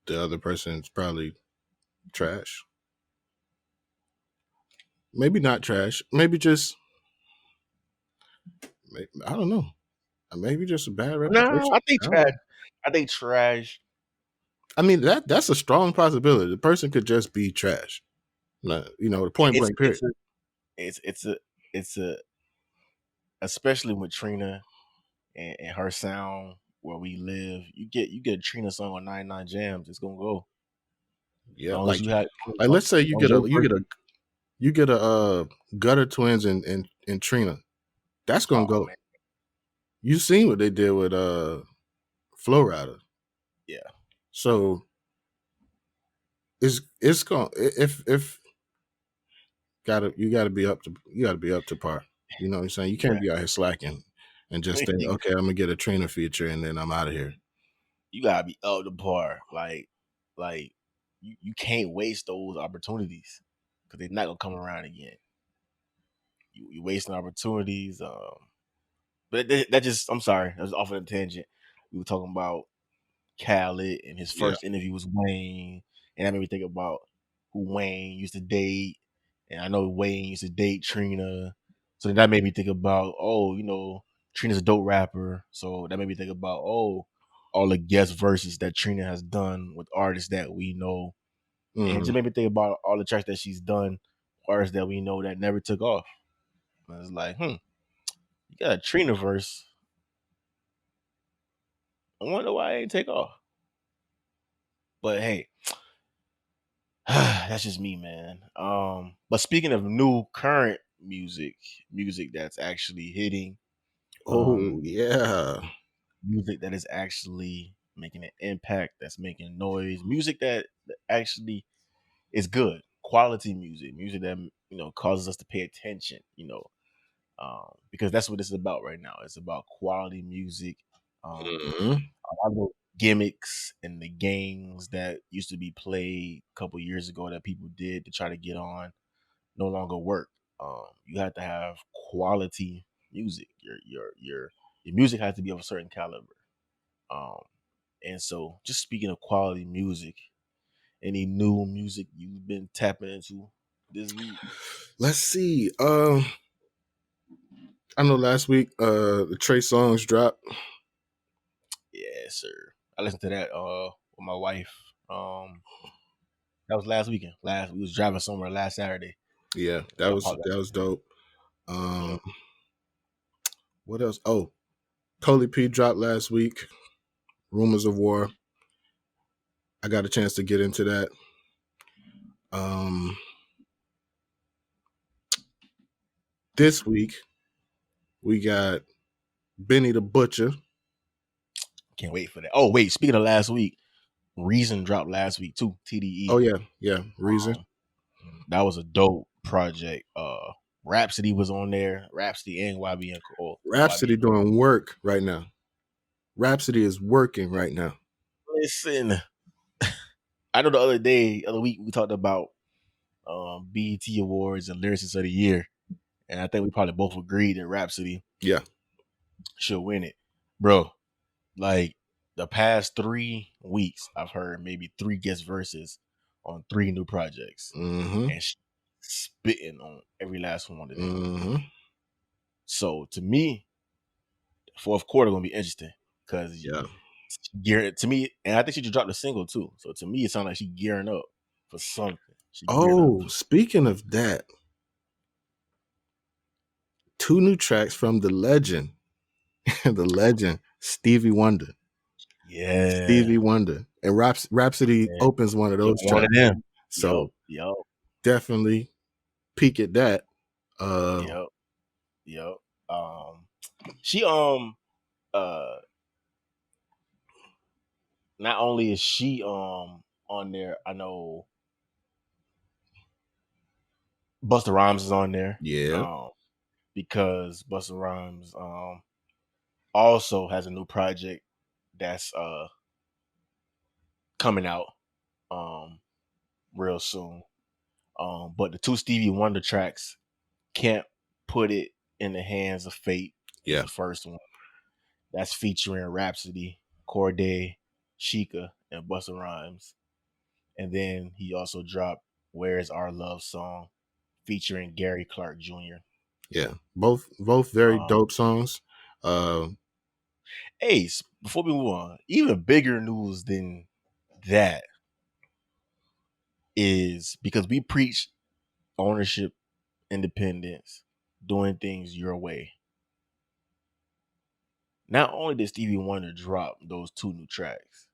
The other person's probably trash. Maybe not trash. Maybe just I don't know. Maybe just a bad No, reputation. I think I don't trash. know. I think trash. I mean that's a strong possibility. The person could just be trash. The point It's blank it's period. a it's a especially with Trina and her sound where we live. You get a Trina song on 99 Jams, it's gonna go. As Yeah, long as you have, like let's say as long as your version. you get a Gutter Twins and Trina. That's gonna Oh go. man, You seen what they did with Flow Rider. yeah. So it's going if you gotta be up to par. You know what I'm saying? You can't be out here slacking and just think, okay, I'm gonna get a Trina feature and then I'm out of here. You gotta be up to par. Like you can't waste those opportunities because they're not gonna come around again. You wasting opportunities. But that just I'm sorry, that was off on a tangent. We were talking about Khaled and his Yeah. first interview was Wayne, and that made me think about who Wayne used to date, and I know Wayne used to date Trina, so that made me think about Trina's a dope rapper, so that made me think about all the guest verses that Trina has done with artists that we know, and it Mm-hmm. just made me think about all the tracks that she's done, artists that we know that never took off. And it's like, you got a Trina verse. I wonder why it ain't take off. But hey, that's just me, man. But speaking of new current music that's actually hitting, Oh yeah. music that is actually making an impact, that's making noise, music that actually is good, quality music that causes us to pay attention, because that's what it's about right now. It's about quality music. Mm-hmm. A lot of the gimmicks and the games that used to be played a couple years ago that people did to try to get on no longer work. You have to have quality music. Your music has to be of a certain caliber. Um, and so, just speaking of quality music, any new music you've been tapping into this week? Let's see. I know last week the Trey songs dropped. Yes, sir. I listened to that with my wife. That was last weekend. We was driving somewhere last Saturday. Yeah, So I popped that was dope. that. Yeah. What else? Oh, Coley P dropped last week. Rumors of War. I got a chance to get into that. This week we got Benny the Butcher. Can't wait for that. Oh wait, speaking of last week, Reason dropped last week too. TDE. Oh yeah, Reason. That was a dope project. Rhapsody was on there. Rhapsody and YB and Cole. Rhapsody doing work right now. Rhapsody is working right now. Listen, I know the other week we talked about BET Awards and Lyricist of the Year, and I think we probably both agreed that Rhapsody should win it, bro. Like the past 3 weeks, I've heard maybe 3 guest verses on 3 new projects, and spitting on every last one of them. So to me, the fourth quarter gonna be interesting because to me, and I think she just dropped a single too. So to me, it sounds like she gearing up for something. Speaking of that, 2 new tracks from the legend, Stevie Wonder. Yeah, Stevie Wonder, and Rhapsody opens one of those tracks. One of them. So definitely peek at that. Yep. She not only is she on there, I know Busta Rhymes is on there. Yeah. Because Busta Rhymes also has a new project that's coming out real soon. But the 2 Stevie Wonder tracks, Can't Put It in the Hands of Fate. Yeah. The first one. That's featuring Rhapsody, Corday, Sheikah, and Busta Rhymes. And then he also dropped Where's Our Love Song featuring Gary Clark Jr. Yeah. Both very dope songs. Ace, before we move on, even bigger news than that is because we preach ownership, independence, doing things your way. Not only did Stevie Wonder drop those 2 new tracks,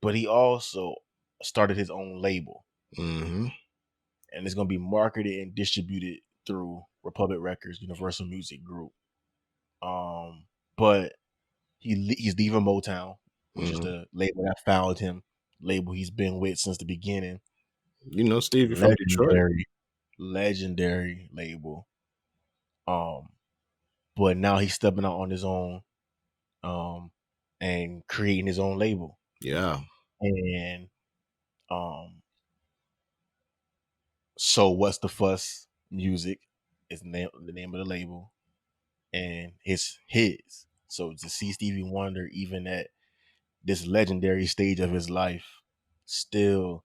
but he also started his own label. And it's going to be marketed and distributed through Republic Records, Universal Music Group. But he's leaving Motown, which is the label that found him, label he's been with since the beginning. You know, Stevie from Detroit. Legendary label. But now he's stepping out on his own, and creating his own label. Yeah. And So What's the Fuss Music is the name of the label, and it's his. So to see Stevie Wonder even at this legendary stage of his life still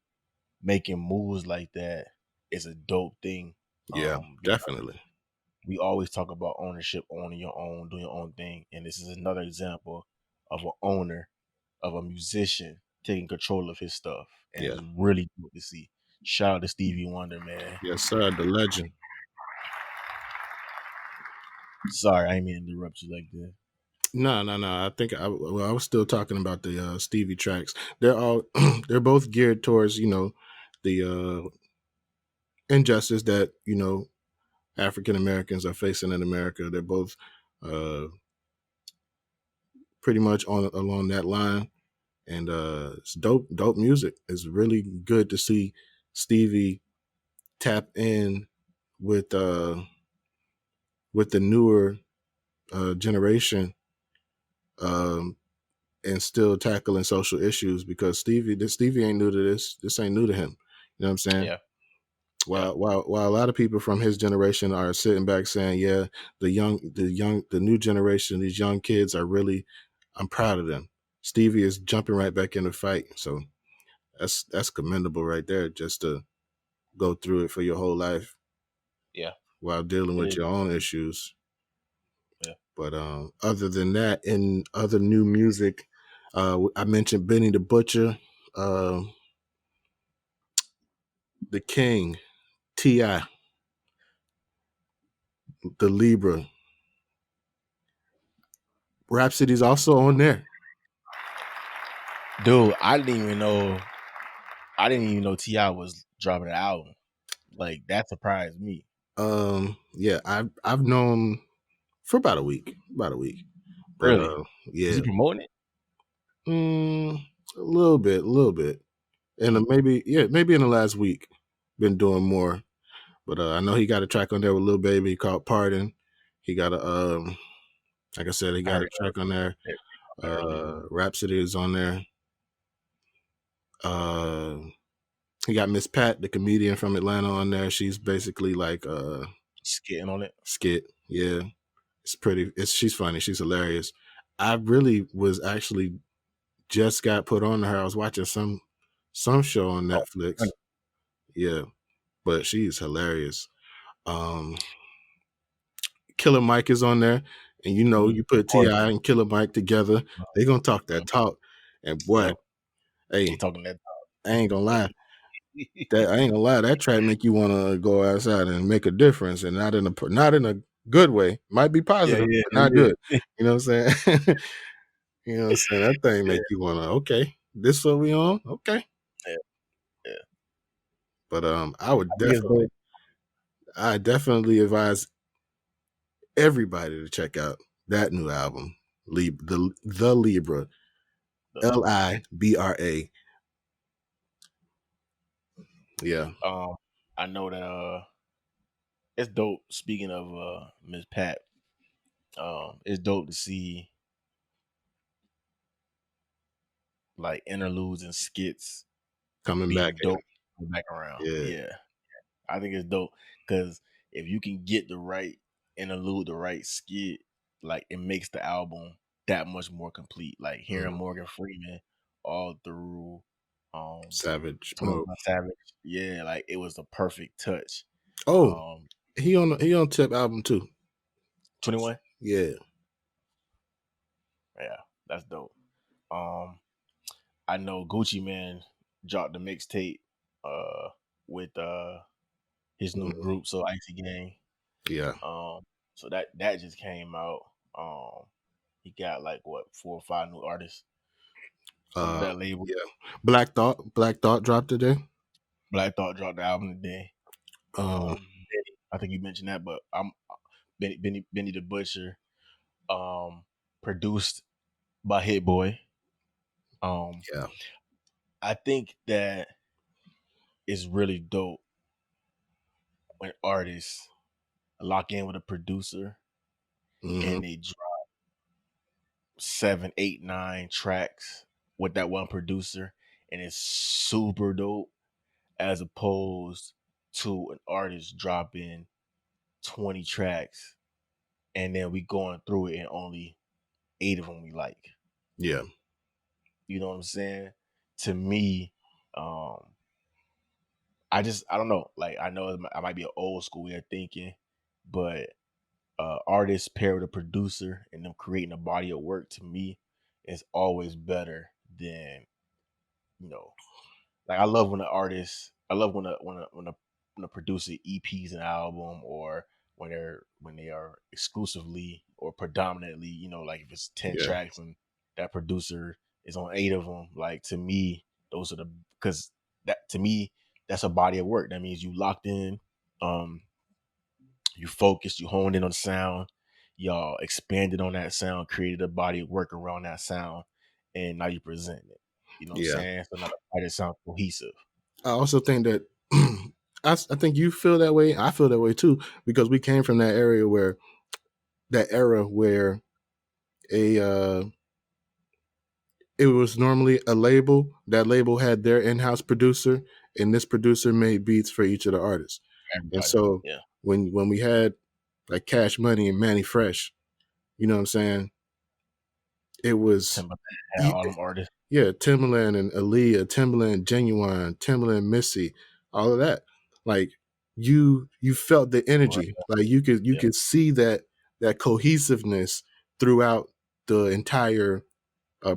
making moves like that is a dope thing. Yeah, definitely. We always talk about ownership, owning your own, doing your own thing, and this is another example of an owner, of a musician taking control of his stuff, and it's really good to see. Shout out to Stevie Wonder, man. Yes, sir, the legend. Sorry, I didn't mean to interrupt you like that. No. I think I was still talking about the Stevie tracks. They're both geared towards, the injustice that, African Americans are facing in America. They're both pretty much along that line. And it's dope music. It's really good to see Stevie tap in with the newer generation, and still tackling social issues, because Stevie ain't new to this. This ain't new to him. You know what I'm saying? Yeah. While a lot of people from his generation are sitting back saying, yeah, the new generation, these young kids are really, I'm proud of them. Stevie is jumping right back in the fight. So that's commendable right there, just to go through it for your whole life. Yeah. While dealing with your own issues. Yeah. But other than that, in other new music, I mentioned Benny the Butcher, the King, T.I., the Libra. Rhapsody's also on there. Dude, I didn't even know T.I. was dropping an album. Like, that surprised me. Yeah, I've known for about a week. But, really? Yeah. Is he promoting it? A little bit. And maybe in the last week, been doing more. But I know he got a track on there with Lil Baby called Pardon. He got a like I said, he got a track on there. Rhapsody is on there. He got Miss Pat, the comedian from Atlanta, on there. She's basically like skitting on it. Skit, yeah. It's pretty. She's funny. She's hilarious. I really was actually just got put on to her. I was watching some show on Netflix. Yeah, but she's hilarious. Killer Mike is on there, and you put T.I. and Killer Mike together, they're gonna talk that talk. And boy, hey, talking that talk. I ain't gonna lie. That track make you want to go outside and make a difference, and not in a good way. Might be positive, but not good. You know what I'm saying? You know what I'm saying? That thing make you want to, okay, this what we on? Okay. Yeah. But I definitely advise everybody to check out that new album, the Libra, Libra. Yeah. I know that it's dope. Speaking of Miss Pat, it's dope to see like interludes and skits coming being back dope back around. Yeah. I think it's dope because if you can get the right interlude, the right skit, like it makes the album that much more complete. Like hearing Morgan Freeman all through Savage, yeah, like it was the perfect touch. Oh, he on Tip album too. 21. Yeah, that's dope. I know Gucci Man dropped the mixtape with his new group, so Icy Gang. Yeah. So that just came out. He got like 4 or 5 new artists under that label. Yeah. Black Thought dropped today. Black Thought dropped the album today. I think you mentioned that, but I'm Benny the Butcher, produced by Hit Boy. Yeah. I think that is really dope when artists lock in with a producer and they drop 7, 8, 9 tracks with that one producer, and it's super dope, as opposed to an artist dropping 20 tracks and then we going through it and only 8 of them we like. Yeah. You know what I'm saying? To me, I don't know. Like, I know I might be an old school way of thinking, but artists paired with a producer and them creating a body of work, to me, is always better than, like, I love when a producer EPs an album, or when they are exclusively or predominantly, like if it's 10 tracks and that producer is on 8 of them. Like, to me, those are because that, to me, that's a body of work. That means you locked in, you focused, you honed in on the sound, y'all expanded on that sound, created a body of work around that sound, and now you present it. You know what I'm saying? So now the body sounds cohesive. I also think that I think you feel that way. I feel that way too, because we came from that era where it was normally a label. That label had their in-house producer, and this producer made beats for each of the artists. Everybody. And so when we had like Cash Money and Manny Fresh, you know what I'm saying? It was all them artists. Yeah, Timbaland and Aaliyah, Timbaland Genuine, Timbaland Missy, all of that. Like you felt the energy. Like you could see that cohesiveness throughout the entire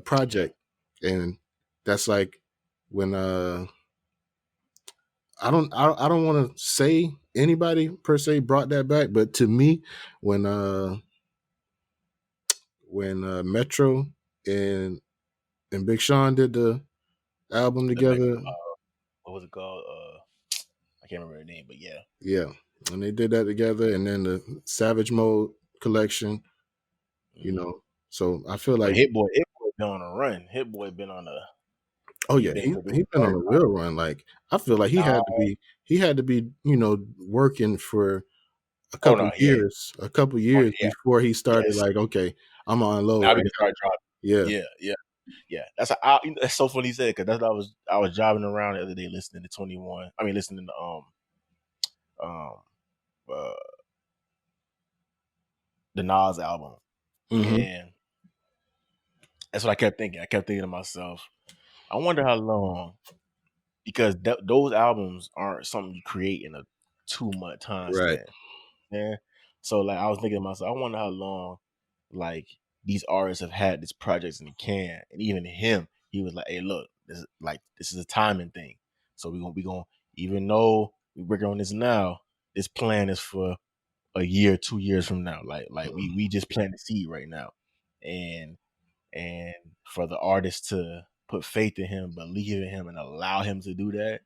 project. And that's like when I don't want to say anybody per se brought that back, but to me, when Metro and Big Sean did the album together, what was it called? I can't remember the name, but yeah. Yeah, and they did that together, and then the Savage Mode collection, you know. So I feel like Hit Boy been on a run. Hit Boy been on a. Oh yeah, been he been on a real run. Like I feel like he had to be, working for a couple years before he started like, okay, I'm on low. Now we can start dropping. Yeah. Yeah. That's so funny you said, because that's what I was driving around the other day listening to 21. I mean, listening to um uh the Nas album, Mm-hmm. and that's what I kept thinking. I kept thinking to myself, I wonder how long, because those albums aren't something you create in a 2-month time Right. span. Yeah. So like I was thinking to myself, I wonder how long like these artists have had these projects in the can, and even him, he was like, "Hey, look, this is a timing thing. So we gonna even though we're working on this now, this plan is for a year, 2 years from now. Like we just plant the seed right now, and for the artist to put faith in him, believe in him, and allow him to do that,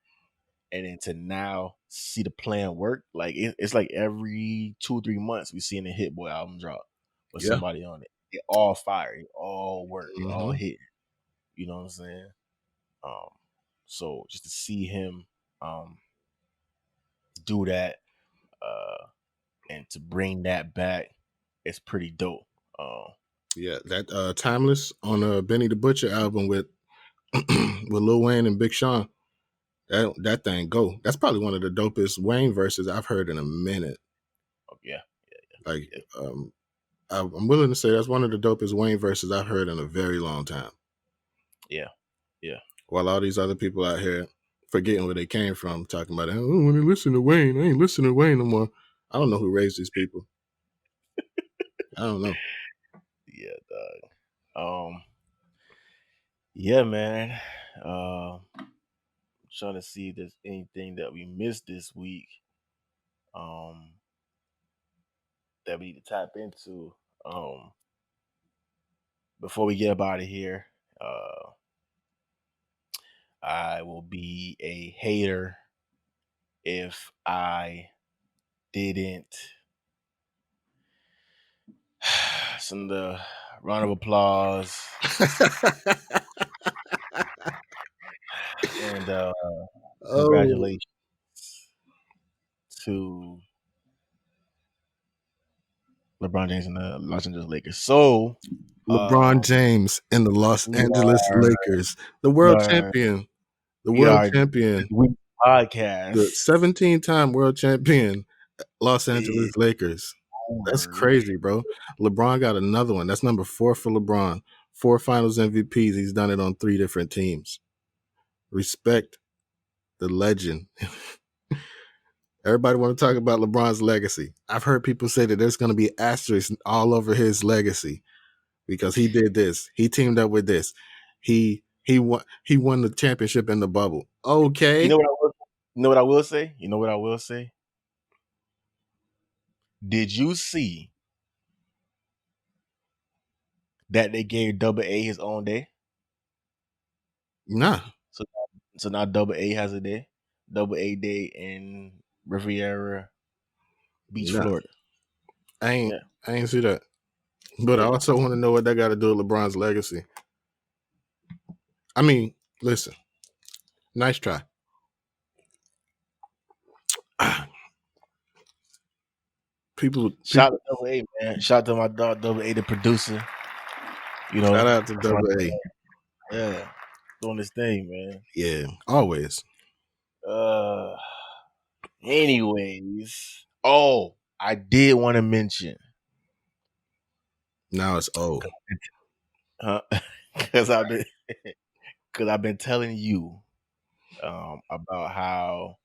and then to now see the plan work. Like it's like every 2-3 months we seeing a Hit Boy album drop with Yeah. somebody on it. It all fire, it all work, it all Mm-hmm. hit. You know what I'm saying? Um, so just to see him do that, and to bring that back, it's pretty dope. Yeah, that Timeless on Benny the Butcher album with with Lil Wayne and Big Sean. That thing go. That's probably one of the dopest Wayne verses I've heard in a minute. Yeah. Like, I'm willing to say that's one of the dopest Wayne verses I've heard in a very long time. Yeah. While all these other people out here forgetting where they came from, talking about, oh, when I listen to Wayne, I ain't listening to Wayne no more. I don't know who raised these people. I don't know. Yeah, dog. Yeah, man. Trying to see if there's anything that we missed this week. That we need to tap into. Before we get up out of here, I will be a hater if I didn't send the round of applause and congratulations to LeBron James and the Los Angeles Lakers. So LeBron James and the Los Angeles Lakers, the world champion, the podcast, the 17-time world champion, Los Angeles Lakers. That's crazy, bro. LeBron got another one. That's number 4 for LeBron. 4 Finals MVPs. He's done it on 3 different teams. Respect the legend. Everybody want to talk about LeBron's legacy. I've heard people say that there's going to be asterisks all over his legacy because he did this. He teamed up with this. He won the championship in the bubble. Okay. You know what I will say? You know what I will say? Did you see that they gave Double A his own day? Nah. So now Double A has a day. Double A Day in Riviera Beach, Florida. I ain't see that. But I also want to know what that got to do with LeBron's legacy. I mean, listen. Nice try. People Shout out to Double A, man. Shout out to my dog Double A, the producer. You know, shout out to Double A. Yeah, doing this thing, man. Yeah, always. Anyways, I did want to mention. Now it's because I've been telling you about how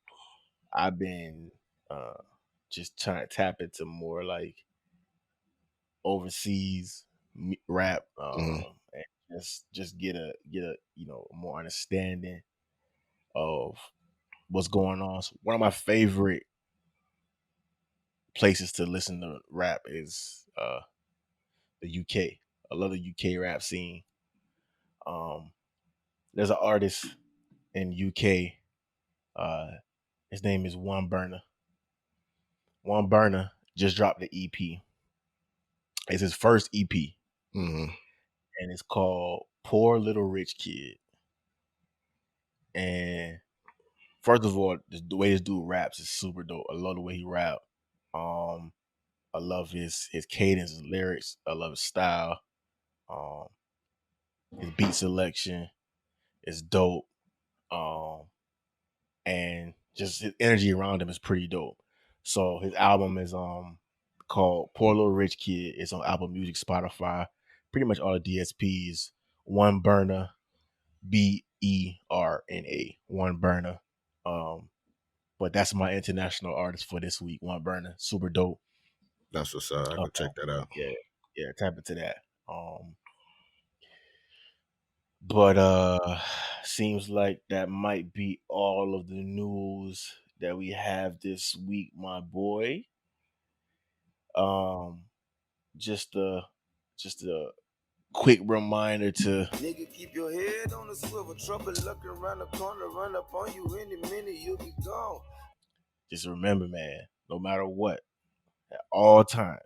I've been just trying to tap into more like overseas rap, and just get a more understanding of what's going on. So one of my favorite places to listen to rap is the UK. I love the UK rap scene. There's an artist in UK. His name is One Burner. One Burner just dropped the EP. It's his first EP, and it's called "Poor Little Rich Kid." And first of all, the way this dude raps is super dope. I love the way he rap. I love his cadence, his lyrics. I love his style. His beat selection is dope. And just his energy around him is pretty dope. So his album is called Poor Little Rich Kid. It's on Apple Music, Spotify, pretty much all the DSPs. One Burner, Berna, One Burner. But that's my international artist for this week. One Burner, super dope. That's what's up. I can check that out. Yeah, tap into that. But seems like that might be all of the news that we have this week, my boy. Just a quick reminder to Nigga, keep your head on the swivel. Trouble looking around the corner, run up on you any minute, you'll be gone. just remember, man, no matter what, at all times,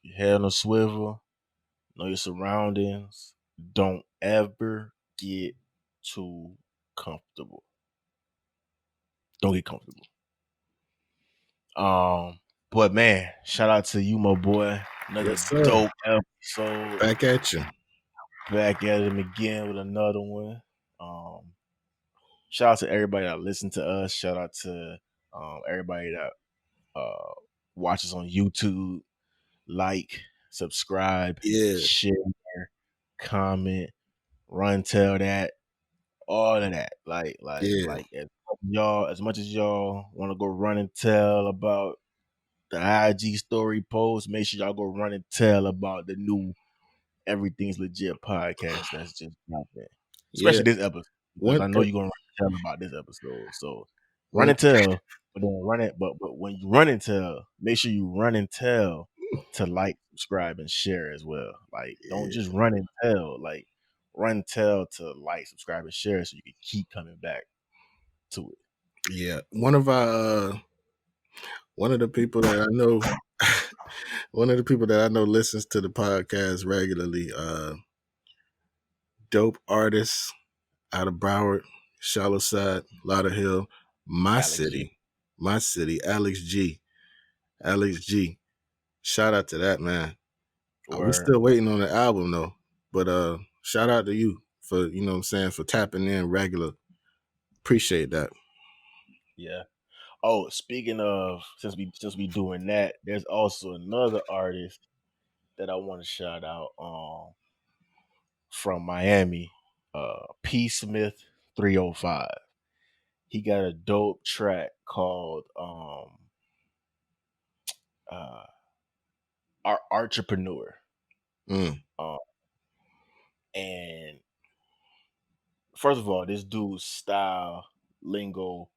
keep your head on a swivel, know your surroundings. Don't ever get too comfortable. Don't get comfortable. But man, shout out to you, my boy. Another dope episode. Back at you. Back at him again with another one. Shout out to everybody that listened to us. Shout out to everybody that watches on YouTube. Like, subscribe, share, comment, run, tell that, all of that. Like as much as y'all want to go run and tell about the IG story post, make sure y'all go run and tell about the new Everything's Legit podcast that's just happening. Especially this episode. Because I know you're gonna run and tell about this episode. So run and tell, but then run it. But when you run and tell, make sure you run and tell to like, subscribe, and share as well. Like, don't just run and tell. Like, run and tell to like, subscribe, and share so you can keep coming back to it. Yeah, one of the people that I know listens to the podcast regularly. Dope artist out of Broward, Shallow Side, Lauderhill, my city, Alex G. Shout out to that man. We're still waiting on the album though, but shout out to you for, you know what I'm saying, for tapping in regular. Appreciate that. Yeah. Oh, speaking of, since we doing that, there's also another artist that I want to shout out from Miami, P. Smith 305. He got a dope track called Our Entrepreneur. And first of all, this dude's style, lingo,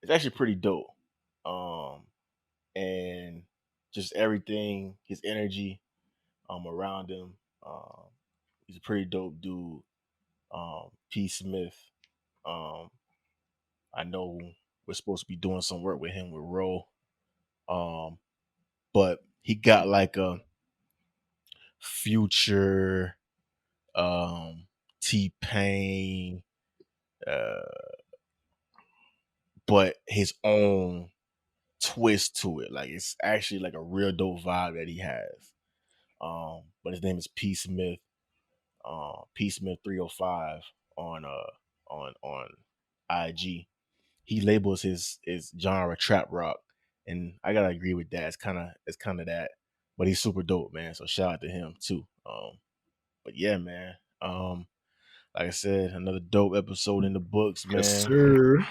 it's actually pretty dope. And just everything, his energy around him. He's a pretty dope dude. P. Smith. I know we're supposed to be doing some work with him with Ro. But he got like a Future, T-Pain, but his own twist to it. Like, it's actually like a real dope vibe that he has. But his name is P. Smith. P. Smith 305 on IG. He labels his genre trap rock, and I gotta agree with that. It's kind of that, but he's super dope, man. So shout out to him too. But yeah, man. Like I said, another dope episode in the books, man. Yes, sir.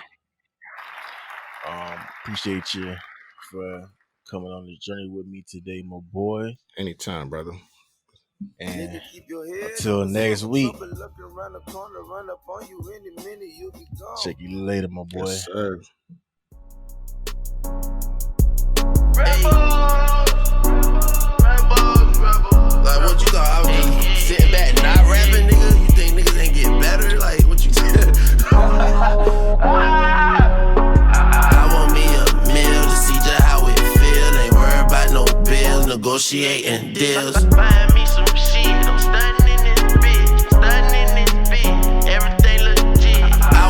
Appreciate you for coming on the journey with me today, my boy. Anytime, brother. And until next week. Check you later, my boy. Yes, sir. Like, what you got? I was just sitting back, not rapping, nigga. You think niggas ain't get better? Like, what you think? I want me a meal to see just how it feel. Ain't worried about no bills, negotiating deals. Find me some shit, I'm stunning in this bitch, everything legit. I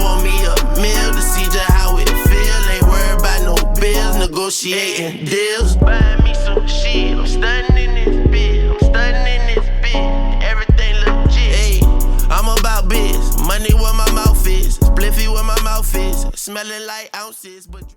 negotiating deals. Buying me some shit, I'm stunning in this bit, I'm stunning in this bit, everything legit. Hey, I'm about biz, money where my mouth is, spliffy where my mouth is, smelling like ounces, but